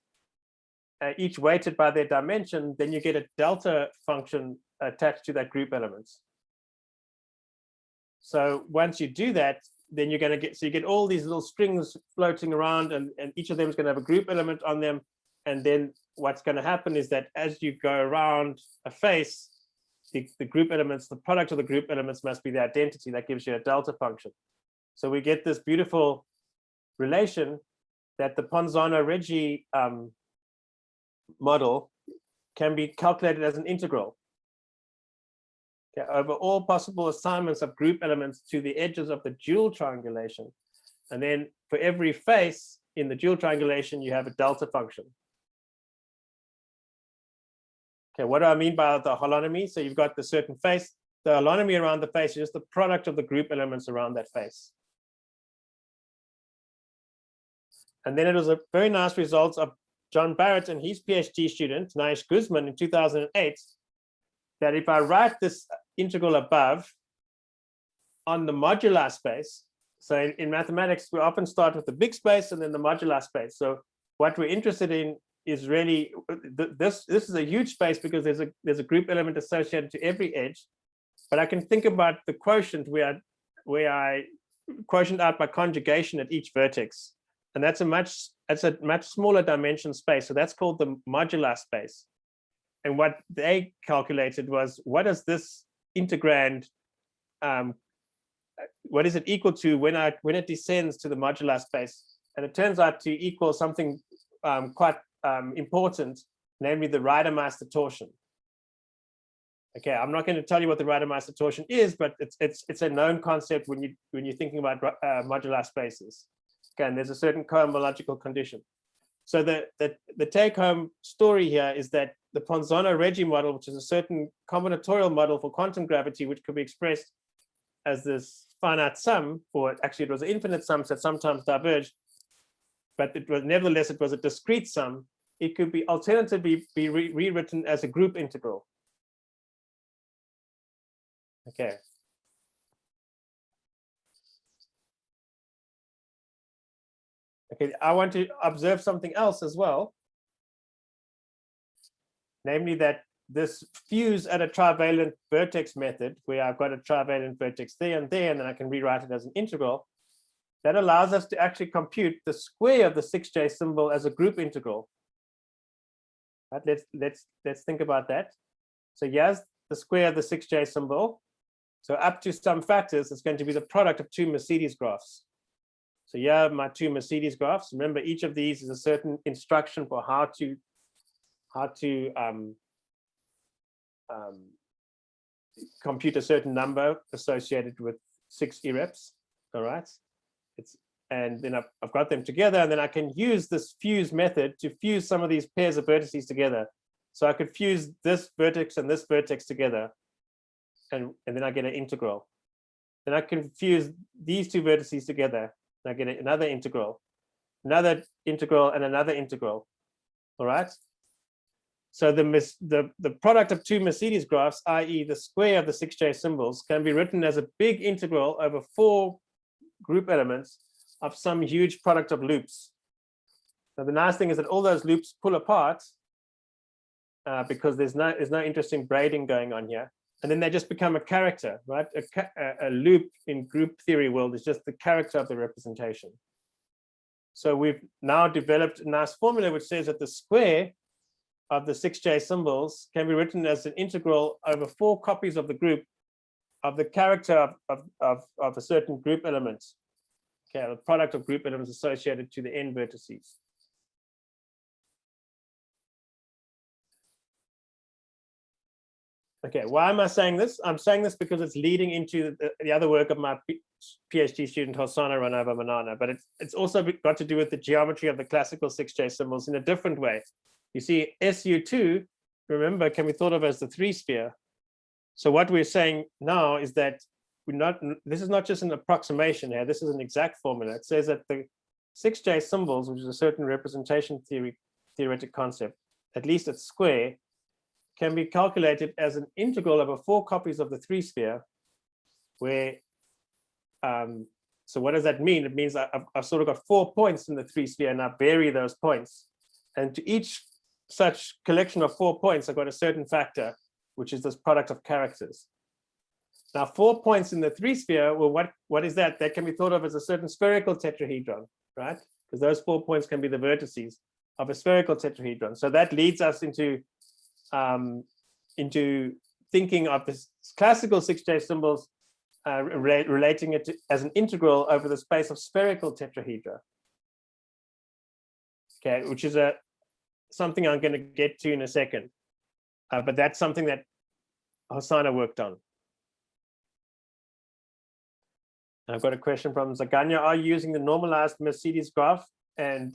each weighted by their dimension, then you get a delta function attached to that group elements. So once you do that, then you're going to get, so you get all these little strings floating around, and each of them is going to have a group element on them. And then what's going to happen is that as you go around a face, the group elements, the product of the group elements must be the identity. That gives you a delta function. So we get this beautiful relation that the Ponzano-Regge model can be calculated as an integral. Okay, over all possible assignments of group elements to the edges of the dual triangulation. And then for every face in the dual triangulation, you have a delta function. Okay, what do I mean by the holonomy? So you've got the certain face. The holonomy around the face is just the product of the group elements around that face. And then it was a very nice result of John Barrett and his PhD student, Naesh Guzman, in 2008, that if I write this integral above on the modular space, so in mathematics, we often start with the big space and then the modular space. So what we're interested in is really, this is a huge space because there's a group element associated to every edge. But I can think about the quotient where I quotient out by conjugation at each vertex. And that's a much smaller dimension space. So that's called the modular space. And what they calculated was, what is this integrand, what is it equal to when it descends to the modular space? And it turns out to equal something quite important, namely the Reidemeister torsion. Okay, I'm not going to tell you what the Reidemeister torsion is, but it's a known concept when you're thinking about modular spaces. Okay, and there's a certain cohomological condition. So the take-home story here is that the Ponzano-Regge model, which is a certain combinatorial model for quantum gravity, which could be expressed as this finite sum, or actually it was an infinite sum that sometimes diverged, but nevertheless it was a discrete sum. It could be alternatively be rewritten as a group integral. Okay. Okay, I want to observe something else as well, namely that this fuse at a trivalent vertex method, where I've got a trivalent vertex there, and then I can rewrite it as an integral, that allows us to actually compute the square of the 6J symbol as a group integral. Right, let's think about that. So here's the square of the 6J symbol. So up to some factors, it's going to be the product of two Mercedes graphs. So here are my two Mercedes graphs. Remember, each of these is a certain instruction for how to compute a certain number associated with 6 irreps. All right. And then I've got them together, and then I can use this fuse method to fuse some of these pairs of vertices together. So I could fuse this vertex and this vertex together, and then I get an integral. Then I can fuse these two vertices together, and I get another integral, and another integral. All right. So the product of two Mercedes graphs, i.e. the square of the 6J symbols, can be written as a big integral over 4 group elements of some huge product of loops. Now the nice thing is that all those loops pull apart because there's no interesting braiding going on here, and then they just become a character, right? A loop in group theory world is just the character of the representation. So we've now developed a nice formula which says that the square of the 6J symbols can be written as an integral over 4 copies of the group of the character of a certain group element. Okay, the product of group elements associated to the n vertices. Okay, why am I saying this? I'm saying this because it's leading into the other work of my PhD student, Hosana Ranaivomanana, but it's also got to do with the geometry of the classical 6J symbols in a different way. You see, SU2, remember, can be thought of as the 3-sphere. So what we're saying now is that this is not just an approximation here, this is an exact formula. It says that the 6J symbols, which is a certain representation theoretic concept, at least at square, can be calculated as an integral over 4 copies of the 3-sphere, where, so what does that mean? It means I've sort of got 4 points in the 3-sphere, and I vary those points. And to each such collection of 4 points have got a certain factor, which is this product of characters. Now, 4 points in the 3-sphere, well, what is that? That can be thought of as a certain spherical tetrahedron, right? Because those 4 points can be the vertices of a spherical tetrahedron. So that leads us into thinking of this classical 6J symbols relating it as an integral over the space of spherical tetrahedra. Okay, which is something I'm going to get to in a second, but that's something that Hosana worked on. I've got a question from Zaganya. Are you using the normalized Mercedes graph? And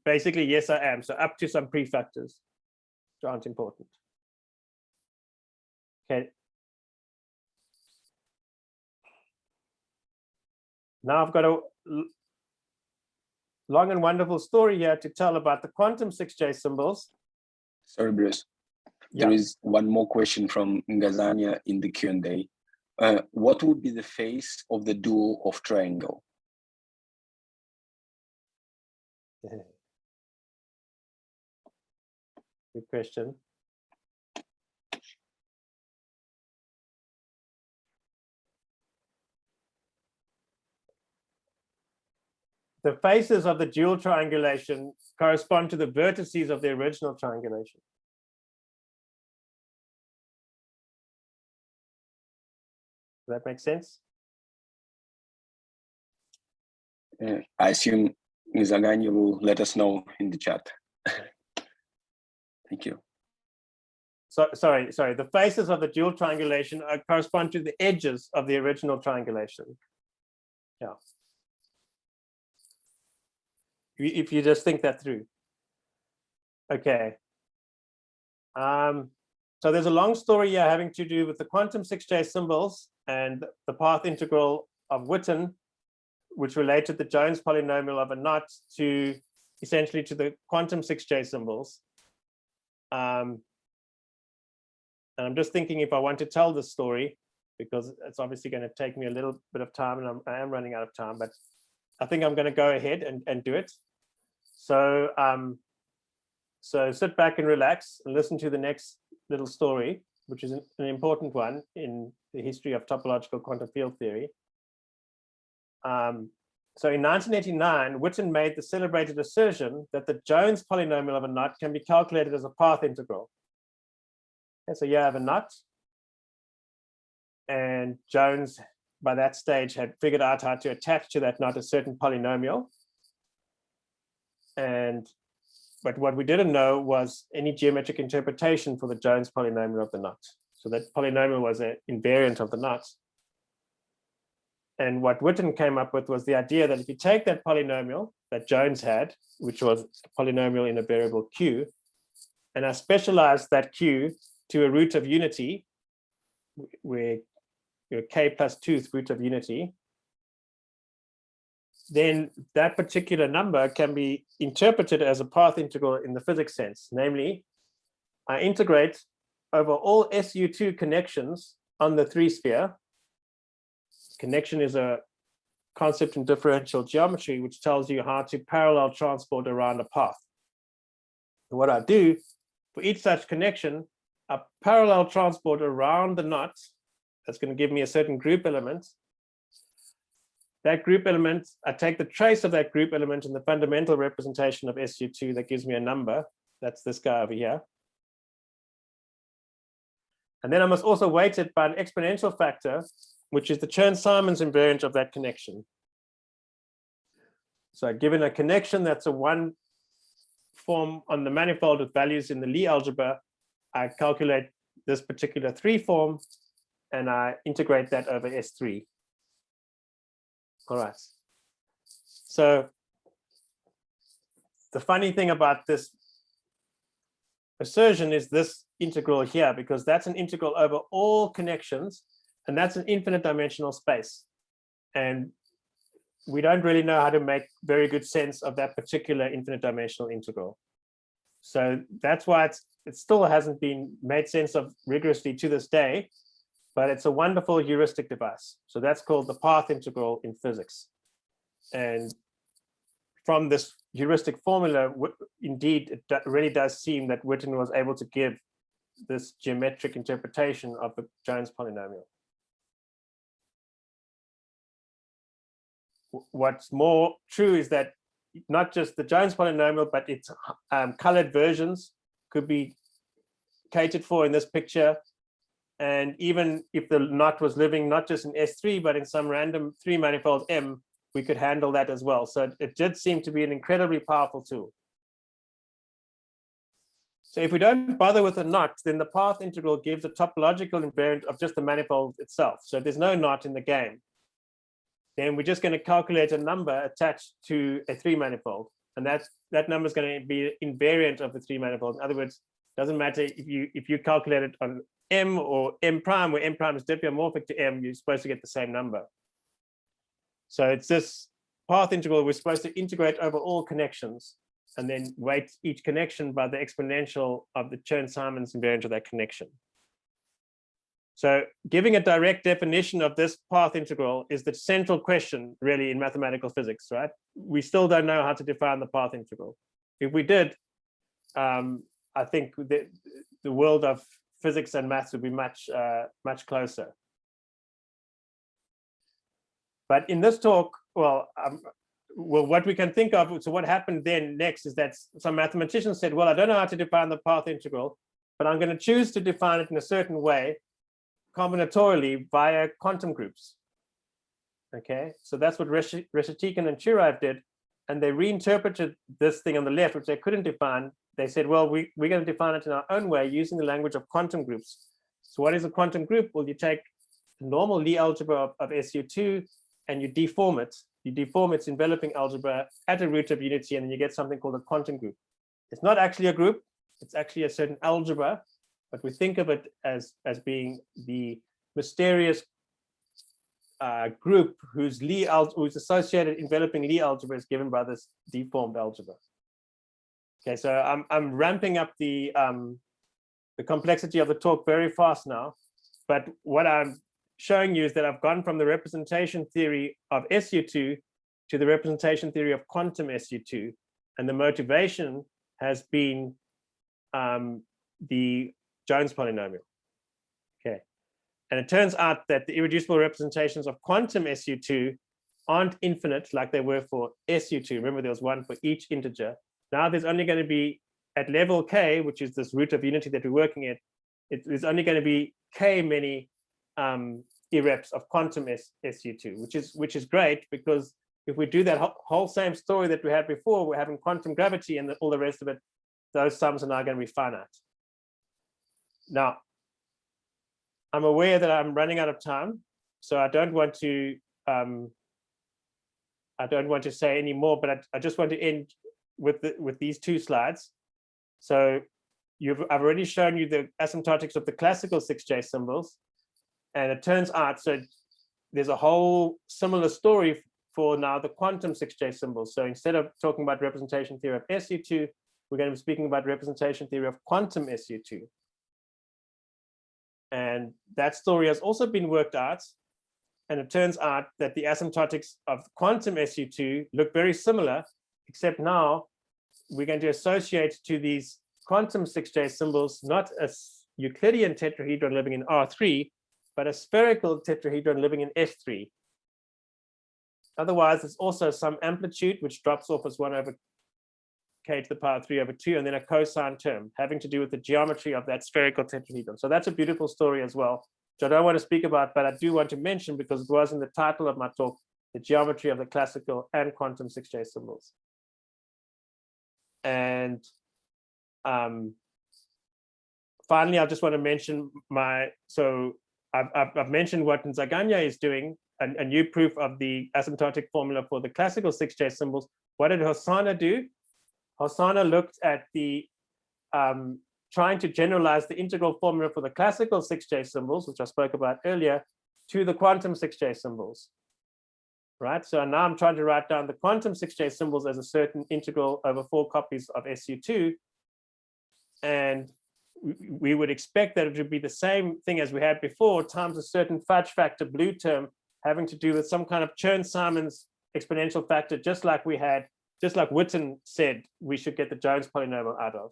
basically, yes, I am. So up to some prefactors, which aren't important. Okay. Now I've got a long and wonderful story here to tell about the quantum 6J symbols. Sorry, Bruce. There is one more question from Ngazania in the Q&A. What would be the face of the dual of triangle? Good question. The faces of the dual triangulation correspond to the vertices of the original triangulation. Does that make sense? I assume Zaganya will let us know in the chat. Thank you. So, sorry. The faces of the dual triangulation correspond to the edges of the original triangulation. Yeah. If you just think that through. Okay. So there's a long story here having to do with the quantum 6J symbols and the path integral of Witten, which related the Jones polynomial of a knot to essentially to the quantum 6J symbols. And I'm just thinking if I want to tell this story, because it's obviously going to take me a little bit of time, and I am running out of time, but I think I'm going to go ahead and do it. So, so sit back and relax and listen to the next little story, which is an important one in the history of topological quantum field theory. So in 1989, Witten made the celebrated assertion that the Jones polynomial of a knot can be calculated as a path integral. Okay, so you have a knot, and Jones, by that stage, had figured out how to attach to that knot a certain polynomial. But what we didn't know was any geometric interpretation for the Jones polynomial of the knot. So that polynomial was an invariant of the knot. And what Witten came up with was the idea that if you take that polynomial that Jones had, which was a polynomial in a variable q, and I specialize that q to a root of unity, where k plus 2th root of unity, then that particular number can be interpreted as a path integral in the physics sense. Namely, I integrate over all SU2 connections on the 3-sphere. Connection is a concept in differential geometry, which tells you how to parallel transport around a path. And what I do for each such connection, I parallel transport around the knot. That's going to give me a certain group element. That group element, I take the trace of that group element in the fundamental representation of SU2 that gives me a number. That's this guy over here. And then I must also weight it by an exponential factor, which is the Chern-Simons invariant of that connection. So given a connection that's a one form on the manifold with values in the Lie algebra, I calculate this particular 3 form and I integrate that over S3. All right. So the funny thing about this assertion is this integral here, because that's an integral over all connections, and that's an infinite dimensional space. And we don't really know how to make very good sense of that particular infinite dimensional integral. So that's why it still hasn't been made sense of rigorously to this day, but it's a wonderful heuristic device. So that's called the path integral in physics. And from this heuristic formula, indeed, it really does seem that Witten was able to give this geometric interpretation of the Jones polynomial. What's more true is that not just the Jones polynomial, but its colored versions could be catered for in this picture. And even if the knot was living not just in S3, but in some random 3-manifold M, we could handle that as well. So it did seem to be an incredibly powerful tool. So if we don't bother with a knot, then the path integral gives a topological invariant of just the manifold itself. So there's no knot in the game. Then we're just going to calculate a number attached to a 3-manifold. And that number is going to be invariant of the 3-manifold. In other words, it doesn't matter if you calculate it on M or M prime, where M prime is diffeomorphic to M, you're supposed to get the same number. So it's this path integral, we're supposed to integrate over all connections and then weight each connection by the exponential of the Chern-Simons invariant of that connection. So giving a direct definition of this path integral is the central question really in mathematical physics, right? We still don't know how to define the path integral. If we did, I think the world of physics and maths would be much closer. But in this talk, well, what we can think of, so what happened then next is that some mathematicians said, well, I don't know how to define the path integral, but I'm going to choose to define it in a certain way, combinatorially via quantum groups. Okay, so that's what Reshetikhin and Turaev did, and they reinterpreted this thing on the left, which they couldn't define. They said, well, we're going to define it in our own way using the language of quantum groups. So what is a quantum group? Well, you take the normal Lie algebra of SU2 and you deform it. You deform its enveloping algebra at a root of unity, and then you get something called a quantum group. It's not actually a group, it's actually a certain algebra, but we think of it as being the mysterious group whose associated enveloping Lie algebra is given by this deformed algebra. Okay, so I'm ramping up the complexity of the talk very fast now, but what I'm showing you is that I've gone from the representation theory of SU2 to the representation theory of quantum SU2, and the motivation has been the Jones polynomial. Okay, and it turns out that the irreducible representations of quantum SU2 aren't infinite like they were for SU2. Remember, there was one for each integer. Now there's only going to be at level k, which is this root of unity that we're working at, there's only going to be k many irreps of quantum SU2, which is great, because if we do that whole same story that we had before, we're having quantum gravity and all the rest of it, those sums are now going to be finite. Now, I'm aware that I'm running out of time, so I don't want to say any more, but I just want to end with these two slides. So I've already shown you the asymptotics of the classical 6J symbols, and it turns out, so there's a whole similar story for now the quantum 6J symbols. So instead of talking about representation theory of SU2, we're going to be speaking about representation theory of quantum SU2. And that story has also been worked out, and it turns out that the asymptotics of quantum SU2 look very similar, except now we're going to associate to these quantum 6J symbols not a Euclidean tetrahedron living in R3, but a spherical tetrahedron living in S3. Otherwise, there's also some amplitude which drops off as 1 over k to the power 3 over 2, and then a cosine term having to do with the geometry of that spherical tetrahedron. So that's a beautiful story as well, which I don't want to speak about, but I do want to mention because it was in the title of my talk, the geometry of the classical and quantum 6J symbols. And finally, I just want to mention I've mentioned what Nzaganya is doing, a new proof of the asymptotic formula for the classical 6J symbols. What did Hosana do? Hosana looked at the trying to generalize the integral formula for the classical 6J symbols, which I spoke about earlier, to the quantum 6J symbols. Right, so now I'm trying to write down the quantum 6J symbols as a certain integral over 4 copies of SU2, and we would expect that it would be the same thing as we had before, times a certain fudge factor blue term having to do with some kind of Chern-Simons exponential factor, just like we had just like Witten said, we should get the Jones polynomial out of.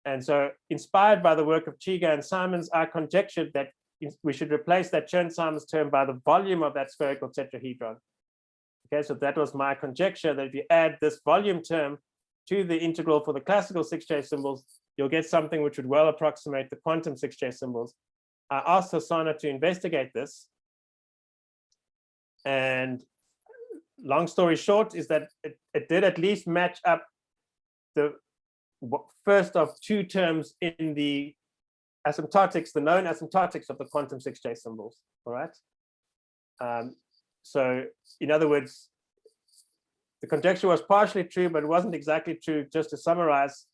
And so inspired by the work of Chiga and Simons, I conjectured that we should replace that Chern-Simons term by the volume of that spherical tetrahedron. Okay, so that was my conjecture, that if you add this volume term to the integral for the classical 6J symbols, you'll get something which would well approximate the quantum 6J symbols. I asked Hosana to investigate this. And long story short is that it did at least match up the first of two terms in the asymptotics, the known asymptotics of the quantum 6J symbols, all right? So in other words, the conjecture was partially true, but it wasn't exactly true. Just to summarize,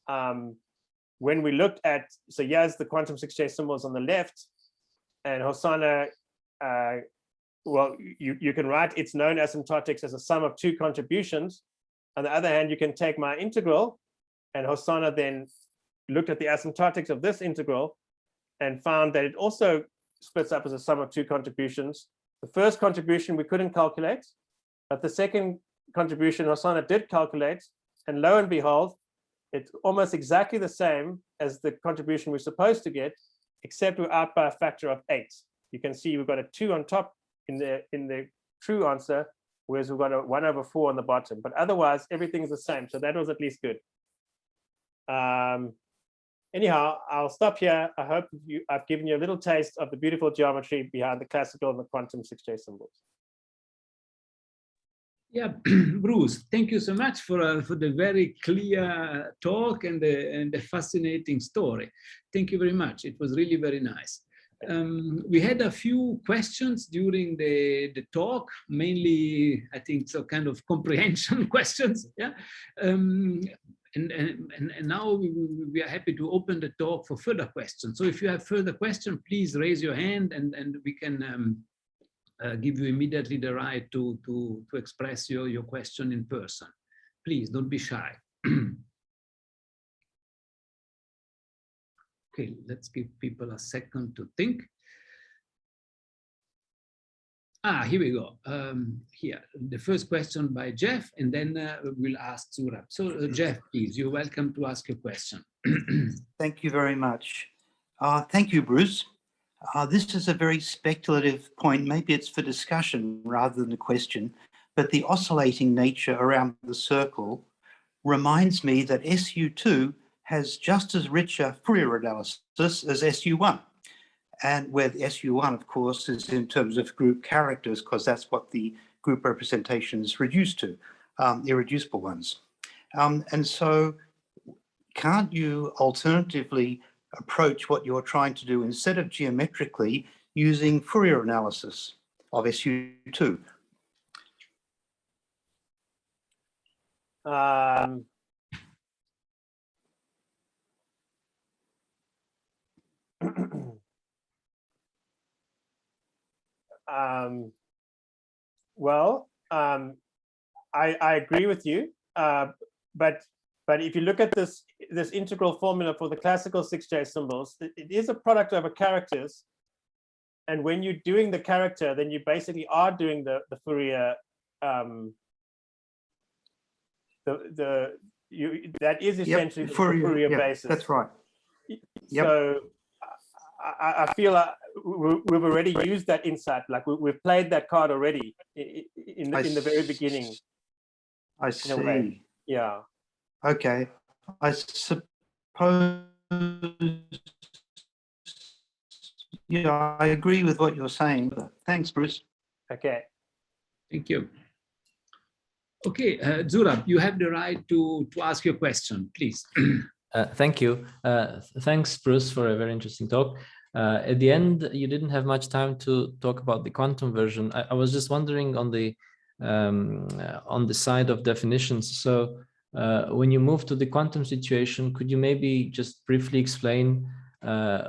when we looked at, so here's the quantum 6J symbols on the left, and Hosana, well, you can write its known asymptotics as a sum of two contributions. On the other hand, you can take my integral, and Hosana then looked at the asymptotics of this integral and found that it also splits up as a sum of two contributions. The first contribution we couldn't calculate, but the second contribution Hosana did calculate, and lo and behold, it's almost exactly the same as the contribution we're supposed to get, except we're out by a factor of 8. You can see we've got a 2 on top in the true answer, whereas we've got a 1/4 on the bottom. But otherwise, everything's the same. So that was at least good. Anyhow, I'll stop here. I hope I've given you a little taste of the beautiful geometry behind the classical and the quantum 6J symbols. Yeah, Bruce, thank you so much for the very clear talk and the fascinating story. Thank you very much. It was really very nice. We had a few questions during the talk, mainly, I think, so kind of comprehension questions. Yeah. And now we are happy to open the talk for further questions. So if you have further questions, please raise your hand and we can give you immediately the right to express your question in person. Please don't be shy. Okay, let's give people a second to think. Here we go. Here, the first question by Jeff, and then we'll ask Zurab. So Jeff, please, you're welcome to ask your question. Thank you very much. Thank you, Bruce. This is a very speculative point. Maybe it's for discussion rather than a question, but the oscillating nature around the circle reminds me that SU2 has just as rich a Fourier analysis as SU1. And where the SU1, of course, is in terms of group characters, because that's what the group representation is reduced to, irreducible ones. And so can't you alternatively approach what you're trying to do instead of geometrically using Fourier analysis of SU2? I agree with you, but if you look at this integral formula for the classical 6J symbols, it is a product over characters, and when you're doing the character, then you basically are doing the Fourier. That is essentially the Fourier basis. That's right. Yep. So I feel we've already used that insight. Like we've played that card already in the very beginning. I see. Yeah. Okay. I suppose. Yeah, I agree with what you're saying. But thanks, Bruce. Okay. Thank you. Okay, Zurab, you have the right to ask your question, please. Thank you. Thanks, Bruce, for a very interesting talk. At the end, you didn't have much time to talk about the quantum version. I was just wondering on the side of definitions. So when you move to the quantum situation, could you maybe just briefly explain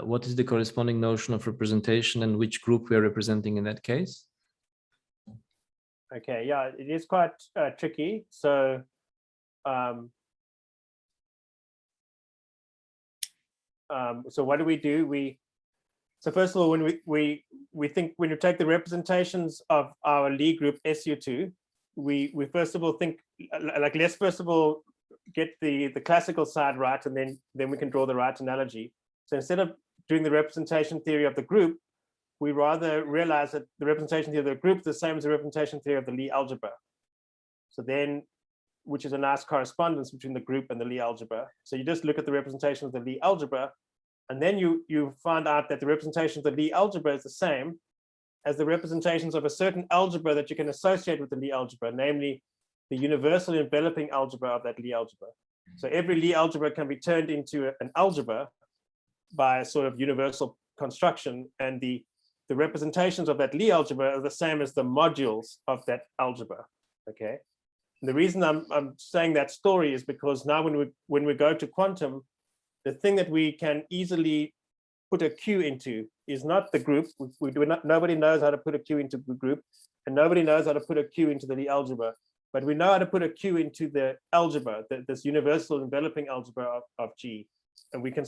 what is the corresponding notion of representation and which group we are representing in that case? Okay, yeah, it is quite tricky. So so what do? So first of all, when we think, when you take the representations of our Lie group SU2, we first of all think, like, let's first of all get the classical side right, and then we can draw the right analogy. So instead of doing the representation theory of the group, we rather realize that the representation theory of the group is the same as the representation theory of the Lie algebra. So then, which is a nice correspondence between the group and the Lie algebra. So you just look at the representation of the Lie algebra, and then you find out that the representation of the Lie algebra is the same as the representations of a certain algebra that you can associate with the Lie algebra, namely the universal enveloping algebra of that Lie algebra. So every Lie algebra can be turned into an algebra by a sort of universal construction, and the representations of that Lie algebra are the same as the modules of that algebra. Okay. And the reason I'm saying that story is because now when we go to quantum, the thing that we can easily put a Q into is not the group. Nobody knows how to put a Q into the group, and nobody knows how to put a Q into the Lie algebra. But we know how to put a Q into the algebra, this universal enveloping algebra of G, and we can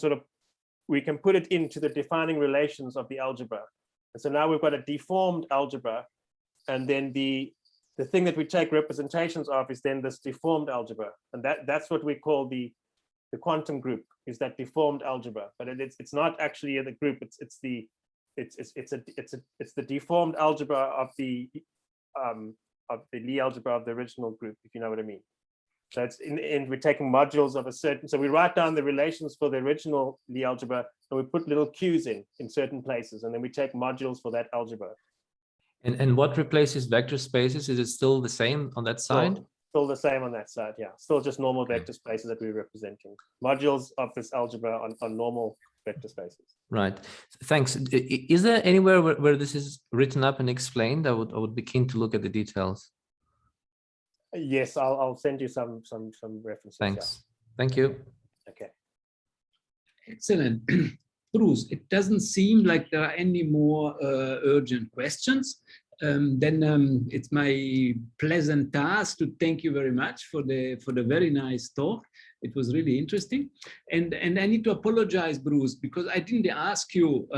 put it into the defining relations of the algebra. And so now we've got a deformed algebra, and then the thing that we take representations of is then this deformed algebra, and that's what we call the quantum group, is that deformed algebra. But it's not actually the group. It's the deformed algebra of the Lie algebra of the original group, if you know what I mean. So it's we're taking modules of a certain. So we write down the relations for the original Lie algebra, and we put little Q's in certain places, and then we take modules for that algebra. And what replaces vector spaces? Is it still the same on that side? Still the same on that side, yeah. Still just normal vector spaces that we're representing. Modules of this algebra on normal vector spaces. Right. Thanks. Is there anywhere where this is written up and explained? I would be keen to look at the details. Yes, I'll send you some references. Thanks. Yeah. Thank you. Okay. Excellent. Bruce, it doesn't seem like there are any more urgent questions. Then it's my pleasant task to thank you very much for the very nice talk. It was really interesting. And I need to apologize, Bruce, because I didn't ask you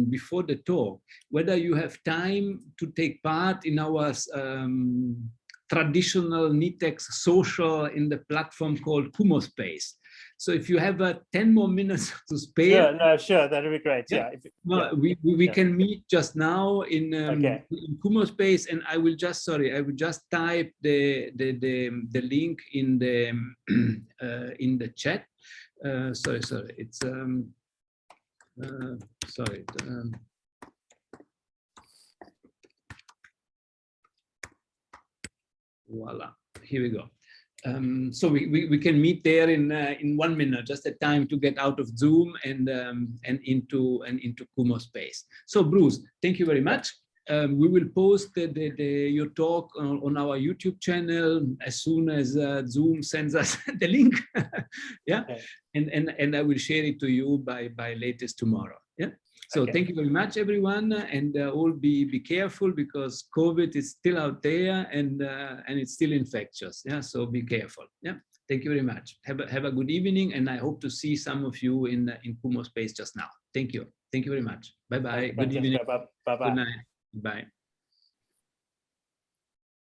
before the talk whether you have time to take part in our traditional NITheCS social in the platform called Kumo Space. So if you have 10 more minutes to spare, sure, that would be great. Yeah, we can meet just now in Kumo Space, and I will just type the link in the chat. Sorry, it's voila, here we go. So we can meet there in 1 minute, just a time to get out of Zoom and into Kumo Space. So Bruce, thank you very much. We will post your talk on our YouTube channel as soon as Zoom sends us the link. Yeah, okay. and I will share it to you by latest tomorrow. Yeah. So thank you very much, everyone, and all be careful, because COVID is still out there and it's still infectious. Yeah, so be careful. Yeah, thank you very much. Have a good evening, and I hope to see some of you in Kumo Space just now. Thank you very much. Bye bye. Good evening. Bye bye. Good night. Bye.